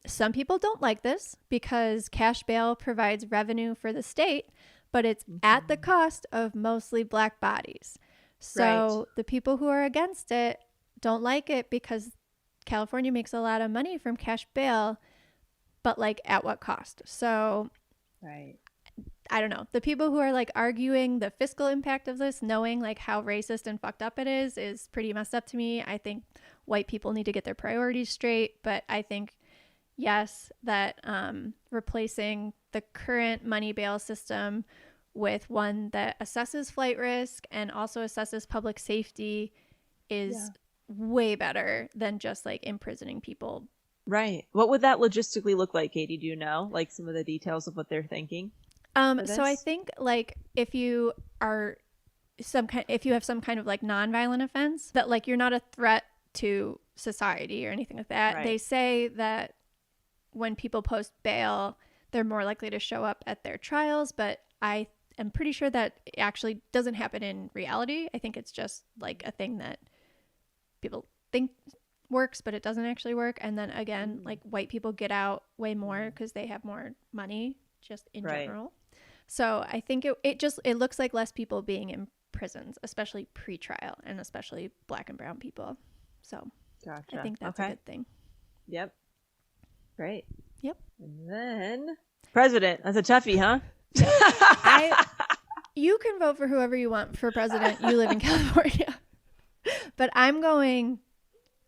some people don't like this because cash bail provides revenue for the state, but it's at the cost of mostly Black bodies. So the people who are against it don't like it because California makes a lot of money from cash bail, but like at what cost? So I don't know. The people who are like arguing the fiscal impact of this, knowing like how racist and fucked up it is pretty messed up to me. I think white people need to get their priorities straight, but I think yes, that replacing the current money bail system with one that assesses flight risk and also assesses public safety is way better than just like imprisoning people. Right. What would that logistically look like, Katie? Do you know like some of the details of what they're thinking? So I think like if you have some kind of like nonviolent offense that like you're not a threat to society or anything like that, they say that when people post bail, they're more likely to show up at their trials, but I am pretty sure that it actually doesn't happen in reality. I think it's just like a thing that people think works, but it doesn't actually work. And then again, like white people get out way more because they have more money just in general. So I think it looks like less people being in prisons, especially pre-trial and especially Black and brown people. So I think that's a good thing. Yep. Great. Yep. And then president. That's a toughie, huh? Yeah. You can vote for whoever you want for president. You live in California. But I'm going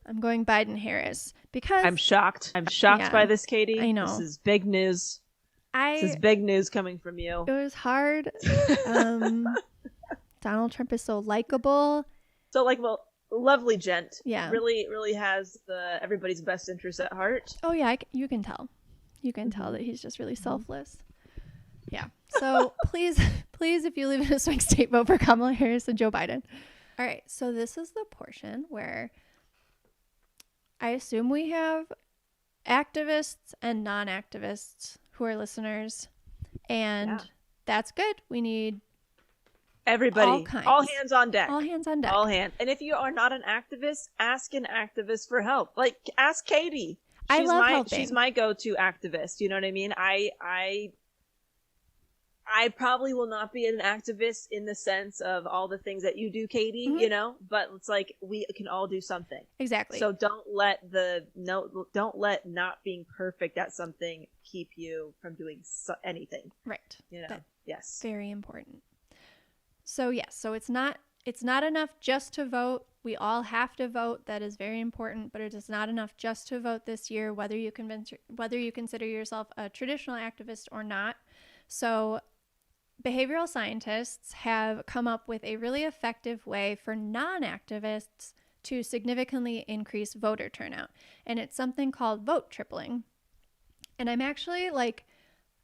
Biden-Harris because I'm shocked. I'm shocked by this, Katie. I know. This is big news. This is big news coming from you. It was hard. Donald Trump is so likable. So likable. Lovely gent. Yeah. Really, really has everybody's best interest at heart. Oh, yeah. You can tell. You can tell that he's just really selfless. Yeah. So please, if you live in a swing state, vote for Kamala Harris and Joe Biden. All right. So this is the portion where I assume we have activists and non-activists who are listeners. And that's good. We need everybody, all hands on deck. All hands on deck. All hands. And if you are not an activist, ask an activist for help. Like, ask Katie. I love helping. She's my go-to activist. You know what I mean? I probably will not be an activist in the sense of all the things that you do, Katie, you know, but it's like we can all do something. Exactly. So don't let not being perfect at something keep you from doing anything. Right. You know. Yes. Very important. So yes, so it's not enough just to vote. We all have to vote. That is very important, but it is not enough just to vote this year, whether you consider yourself a traditional activist or not. So behavioral scientists have come up with a really effective way for non-activists to significantly increase voter turnout. And it's something called vote tripling. And I'm actually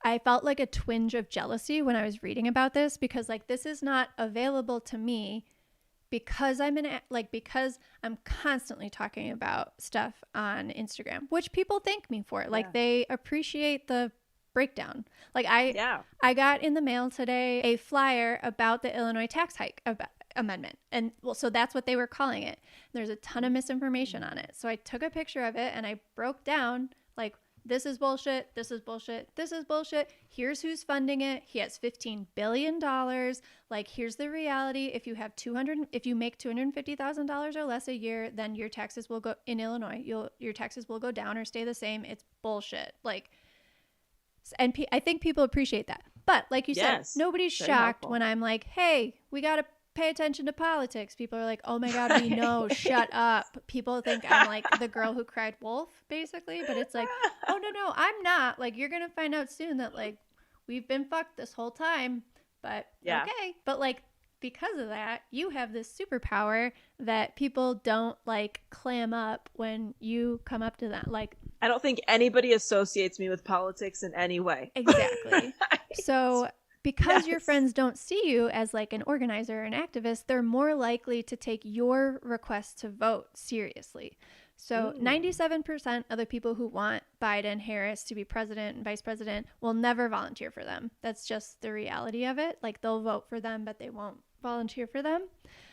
I felt like a twinge of jealousy when I was reading about this because this is not available to me because because I'm constantly talking about stuff on Instagram, which people thank me for. They appreciate the breakdown. I got in the mail today a flyer about the Illinois tax hike amendment. And so that's what they were calling it. There's a ton of misinformation on it. So I took a picture of it and I broke down this is bullshit. This is bullshit. This is bullshit. Here's who's funding it. He has $15 billion. Here's the reality. If you make $250,000 or less a year, then your taxes will go in Illinois. Your taxes will go down or stay the same. It's bullshit. And I think people appreciate that. But like you said, nobody's shocked when I'm like, hey, we got to pay attention to politics. People are like, oh my God, we know, shut up. People think I'm like the girl who cried wolf, basically. But it's like, oh, no, I'm not. You're going to find out soon that we've been fucked this whole time. But okay. But because of that, you have this superpower that people don't clam up when you come up to that. I don't think anybody associates me with politics in any way. Exactly. So because your friends don't see you as an organizer or an activist, they're more likely to take your request to vote seriously. So 97% of the people who want Biden, Harris to be president and vice president will never volunteer for them. That's just the reality of it. Like, they'll vote for them, but they won't volunteer for them.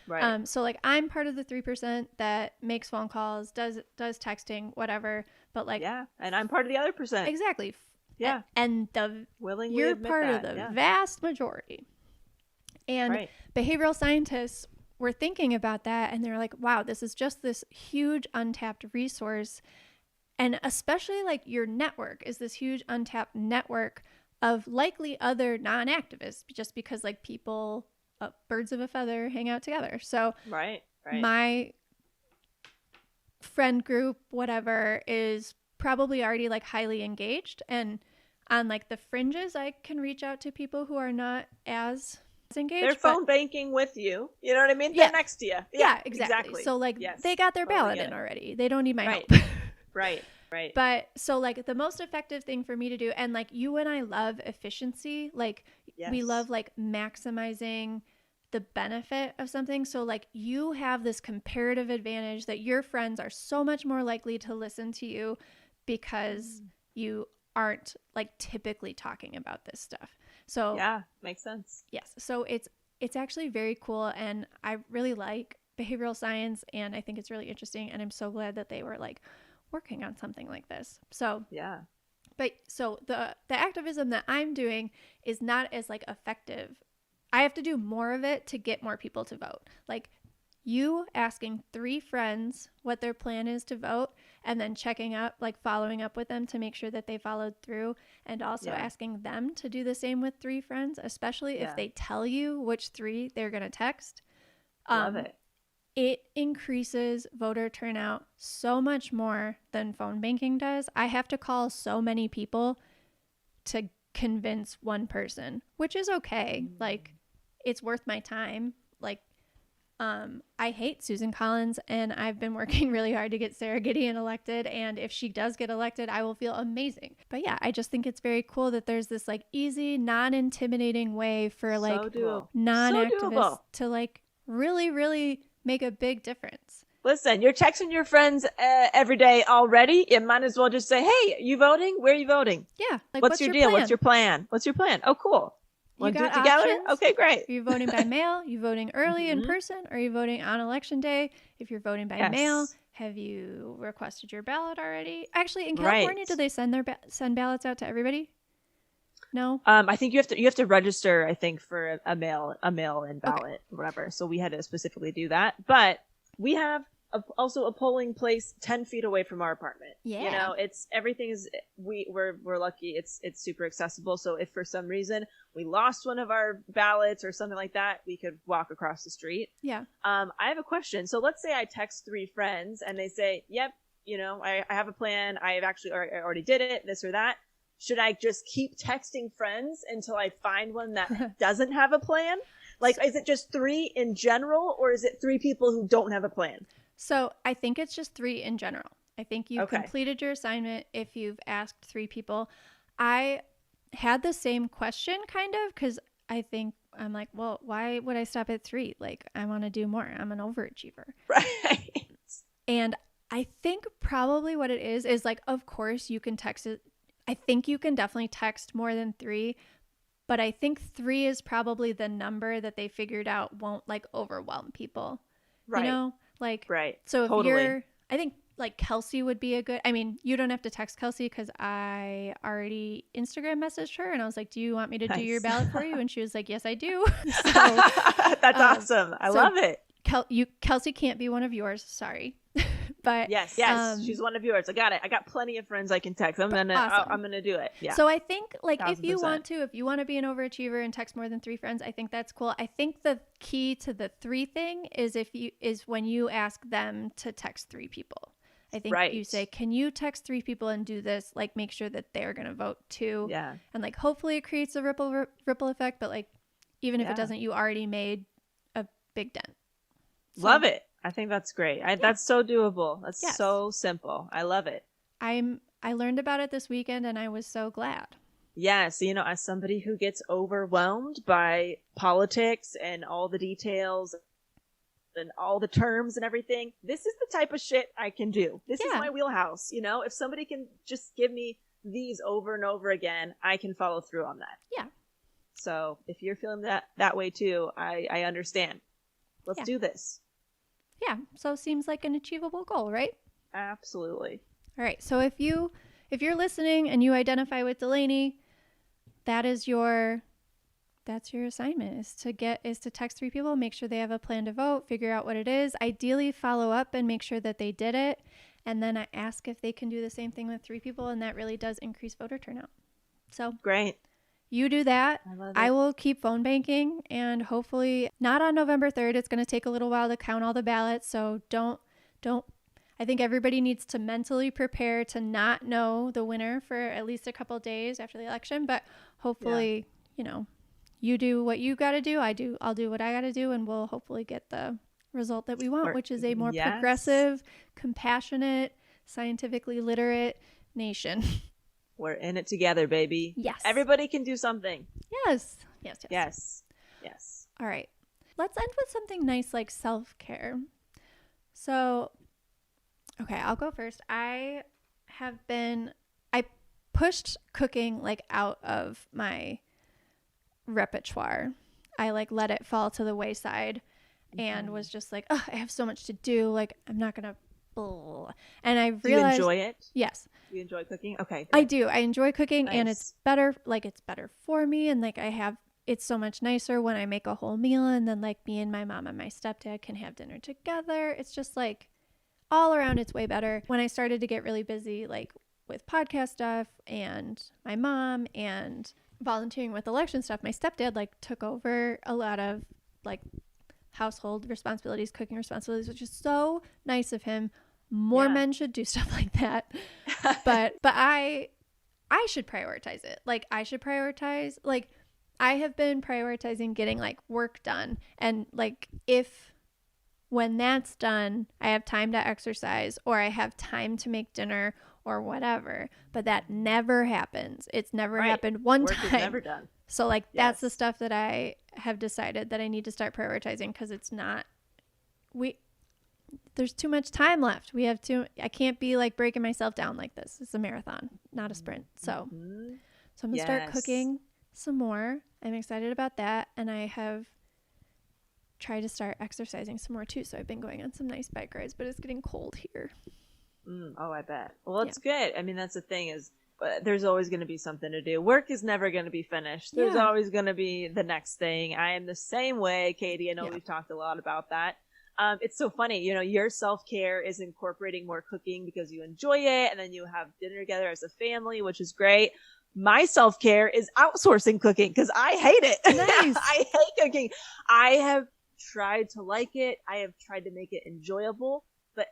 Right. So like, I'm part of the 3% that makes phone calls, does texting, whatever. But like, yeah, and I'm part of the other percent. Exactly. Yeah. And willingly you're admit part that. of the yeah. vast majority. And behavioral scientists were thinking about that, and they're like, wow, this is just this huge untapped resource. And especially like your network is this huge untapped network of likely other non-activists, just because like people, birds of a feather, hang out together. So right. my friend group, whatever, is probably already like highly engaged, and on like the fringes I can reach out to people who are not as engaged. They're phone banking with you. You know what I mean? Yeah. They're next to you. Yeah, exactly. So like, they got their ballot in already. They don't need my help. Right. But so like, the most effective thing for me to do, and like, you and I love efficiency. Like, we love like maximizing the benefit of something. So like, you have this comparative advantage that your friends are so much more likely to listen to you because you aren't like typically talking about this stuff. So yeah, makes sense. Yes. So it's actually very cool, and I really like behavioral science, and I think it's really interesting, and I'm so glad that they were like working on something like this. So yeah. But so the activism that I'm doing is not as like effective. I have to do more of it to get more people to vote. Like, you asking 3 friends what their plan is to vote, and then checking up, like following up with them to make sure that they followed through, and also asking them to do the same with 3 friends, especially if they tell you which 3 they're going to text. Love it. It increases voter turnout so much more than phone banking does. I have to call so many people to convince one person, which is okay. Like, it's worth my time. Like, I hate Susan Collins, and I've been working really hard to get Sara Gideon elected, and if she does get elected, I will feel amazing. But yeah, I just think it's very cool that there's this like easy, non-intimidating way for like non-activists to like really, really make a big difference. Listen, you're texting your friends every day already. You might as well just say, hey, you voting? Where are you voting? Yeah. Like, what's your deal? Plan? What's your plan? Oh, cool. Want to do it together? Options? Okay, great. Are you voting by mail? Are you voting early in person? Or are you voting on election day? If you're voting by mail, have you requested your ballot already? Actually, in California, do they send send ballots out to everybody? No. I think you have to register, I think, for a mail-in ballot, or whatever. So we had to specifically do that. But we have also a polling place 10 feet away from our apartment. Yeah. You know, we're lucky. It's super accessible. So if for some reason we lost one of our ballots or something like that, we could walk across the street. Yeah. I have a question. So let's say I text 3 friends and they say, yep, you know, I have a plan. I already did it, this or that. Should I just keep texting friends until I find one that doesn't have a plan? Like, is it just 3 in general, or is it 3 people who don't have a plan? So I think it's just 3 in general. I think you've completed your assignment if you've asked 3 people. I had the same question kind of, because I'm like, well, why would I stop at 3? Like, I want to do more. I'm an overachiever. Right. And I think probably what it is like, of course you can text it. I think you can definitely text more than 3, but I think 3 is probably the number that they figured out won't like overwhelm people. Right. You know? Like, right. So if I think like Kelsey would be a good, I mean, you don't have to text Kelsey because I already Instagram messaged her and I was like, do you want me to do your ballot for you? And she was like, yes, I do. So that's awesome. I love it. Kelsey can't be one of yours. Sorry. But yes, she's one of yours. I got it. I got plenty of friends I can text. I'm gonna do it. Yeah. So I think like 1,000%. if you want to be an overachiever and text more than 3 friends, I think that's cool. I think the key to the 3 thing is when you ask them to text 3 people. I think you say, can you text 3 people and do this? Like, make sure that they're gonna vote too. Yeah. And like, hopefully it creates a ripple effect. But like, even if it doesn't, you already made a big dent. So, love it. I think that's great. That's so doable. That's so simple. I love it. I learned about it this weekend and I was so glad. Yes. You know, as somebody who gets overwhelmed by politics and all the details and all the terms and everything. This is the type of shit I can do. This is Yeah. my wheelhouse. You know, if somebody can just give me these over and over again, I can follow through on that. Yeah. So if you're feeling that way too, I understand. Let's do this. Yeah. So seems like an achievable goal, right? Absolutely. All right. So if you're listening and you identify with Delanie, that's your assignment is to text 3 people, make sure they have a plan to vote, figure out what it is, ideally follow up and make sure that they did it. And then I ask if they can do the same thing with 3 people. And that really does increase voter turnout. So great. You do that. I love it. I will keep phone banking, and hopefully not on November 3rd. It's going to take a little while to count all the ballots. So don't, I think everybody needs to mentally prepare to not know the winner for at least a couple days after the election. But hopefully, you do what you got to do. I'll do what I got to do, and we'll hopefully get the result that we want, which is a more progressive, compassionate, scientifically literate nation. We're in it together, baby. Yes. Everybody can do something. Yes. All right. Let's end with something nice like self-care. So, okay, I'll go first. I pushed cooking like out of my repertoire. I like let it fall to the wayside and was just like, oh, I have so much to do. Like, I'm not going to. And I realized. Do you enjoy it? Yes. You enjoy cooking? Okay. Good. I do. I enjoy cooking, Nice. and it's better for me. And like it's so much nicer when I make a whole meal and then like me and my mom and my stepdad can have dinner together. It's just like all around it's way better. When I started to get really busy, like with podcast stuff and my mom and volunteering with election stuff, my stepdad like took over a lot of like household responsibilities, cooking responsibilities, which is so nice of him. More men should do stuff like that. But I should prioritize it. Like I have been prioritizing getting like work done. And like when that's done, I have time to exercise or I have time to make dinner or whatever. But that never happens. It's never happened one work time. Is never done. So like that's the stuff that I have decided that I need to start prioritizing because there's too much time left. I can't be like breaking myself down like this. It's a marathon, not a sprint. So I'm going to start cooking some more. I'm excited about that. And I have tried to start exercising some more too. So I've been going on some nice bike rides, but it's getting cold here. Oh, I bet. Well, it's good. I mean, that's the thing is there's always going to be something to do. Work is never going to be finished. There's always going to be the next thing. I am the same way, Katie. I know we've talked a lot about that. It's so funny, your self-care is incorporating more cooking because you enjoy it and then you have dinner together as a family, which is great. My self-care is outsourcing cooking because I hate it. Nice. I hate cooking. I have tried to like it. I have tried to make it enjoyable, but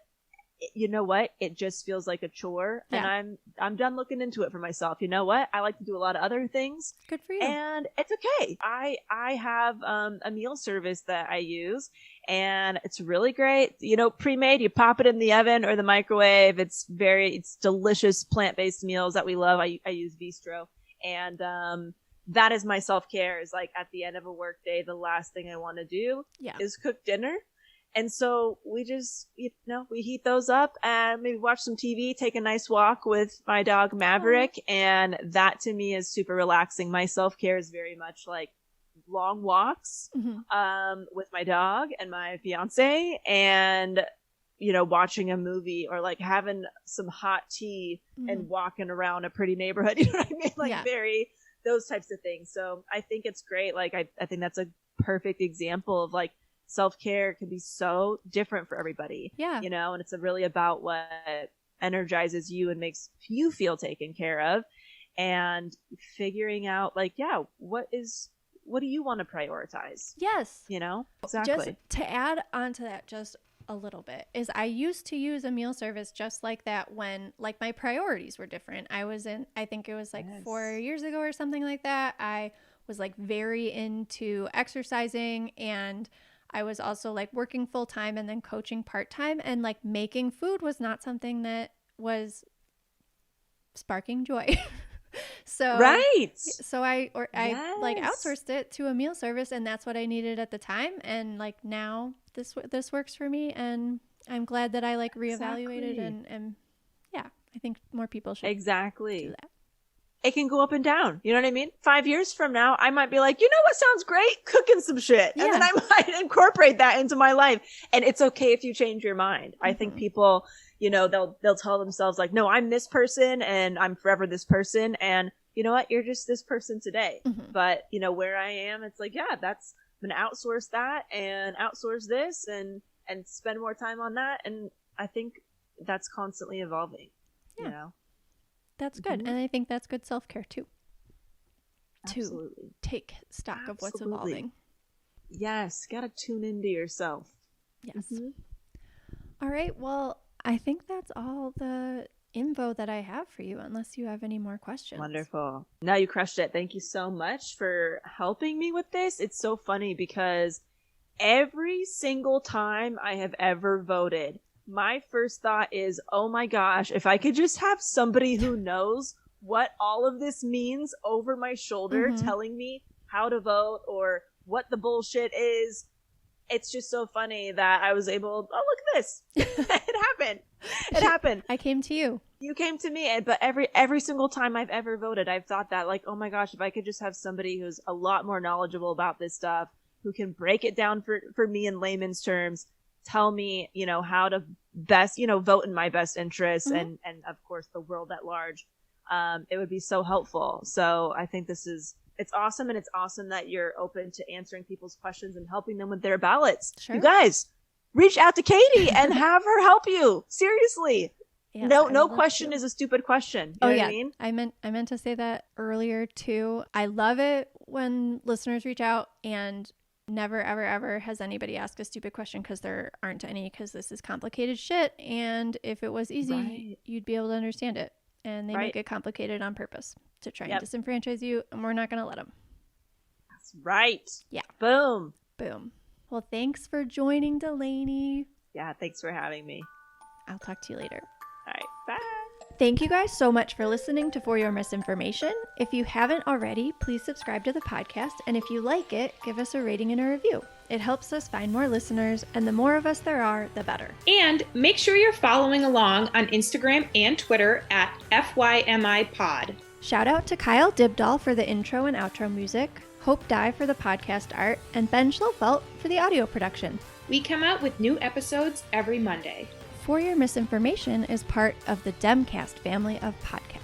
you know what? It just feels like a chore and I'm done looking into it for myself. You know what? I like to do a lot of other things. Good for you. And it's okay. I have a meal service that I use and it's really great. Pre-made, you pop it in the oven or the microwave. It's delicious plant-based meals that we love. I use Bistro and, that is my self-care is like at the end of a work day, the last thing I want to do is cook dinner. And so we just, we heat those up and maybe watch some TV, take a nice walk with my dog Maverick. And that to me is super relaxing. My self-care is very much like long walks, with my dog and my fiance and, watching a movie or like having some hot tea and walking around a pretty neighborhood. You know what I mean? Like those types of things. So I think it's great. Like, I think that's a perfect example of like, self-care can be so different for everybody. And it's really about what energizes you and makes you feel taken care of and figuring out like, what do you want to prioritize? Yes. Exactly. Just to add on to that just a little bit is I used to use a meal service just like that when like my priorities were different. I think it was like 4 years ago or something like that. I was like very into exercising and I was also like working full time and then coaching part time and like making food was not something that was sparking joy. So I like outsourced it to a meal service and that's what I needed at the time. And like now this works for me, and I'm glad that I like reevaluated Exactly. and yeah, I think more people should Exactly. do that. It can go up and down. You know what I mean? 5 years from now, I might be like, you know what sounds great? Cooking some shit. And then Yeah. I might incorporate that into my life. And it's okay if you change your mind. I think people, you know, they'll tell themselves like, no, I'm this person and I'm forever this person. And you know what? You're just this person today. But you know, where I am, it's like, yeah, I'm going to outsource that and outsource this and spend more time on that. And I think that's constantly evolving, you know? That's good. And I think that's good self-care too. Absolutely. To take stock of what's evolving. Yes. Gotta tune into yourself. Yes. All right. Well, I think that's all the info that I have for you, unless you have any more questions. Wonderful. No, you crushed it. Thank you so much for helping me with this. It's so funny because every single time I have ever voted, my first thought is, oh my gosh, if I could just have somebody who knows what all of this means over my shoulder telling me how to vote or what the bullshit is. It's just so funny that I was able, oh, look at this. It happened. It happened. I came to you. You came to me, but every single time I've ever voted, I've thought that like, oh my gosh, if I could just have somebody who's a lot more knowledgeable about this stuff, who can break it down for me in layman's terms, tell me, you know, how to best, you know, vote in my best interests and of course the world at large. It would be so helpful. So I think it's awesome. And it's awesome that you're open to answering people's questions and helping them with their ballots. Sure. You guys reach out to Katie and have her help you. Seriously. Yes, no question is a stupid question. You know what I mean? I meant to say that earlier too. I love it when listeners reach out, and never, ever, ever has anybody asked a stupid question, because there aren't any, because this is complicated shit. And if it was easy, you'd be able to understand it. And they make it complicated on purpose to try and disenfranchise you. And we're not going to let them. That's right. Yeah. Boom. Boom. Well, thanks for joining, Delanie. Yeah. Thanks for having me. I'll talk to you later. All right. Bye. Thank you guys so much for listening to For Your Misinformation. If you haven't already, please subscribe to the podcast. And if you like it, give us a rating and a review. It helps us find more listeners, and the more of us there are, the better. And make sure you're following along on Instagram and Twitter at FYMIPod. Shout out to Kyle Dibdahl for the intro and outro music, Hope Dye for the podcast art, and Ben Schlofelt for the audio production. We come out with new episodes every Monday. For Your Misinformation is part of the Demcast family of podcasts.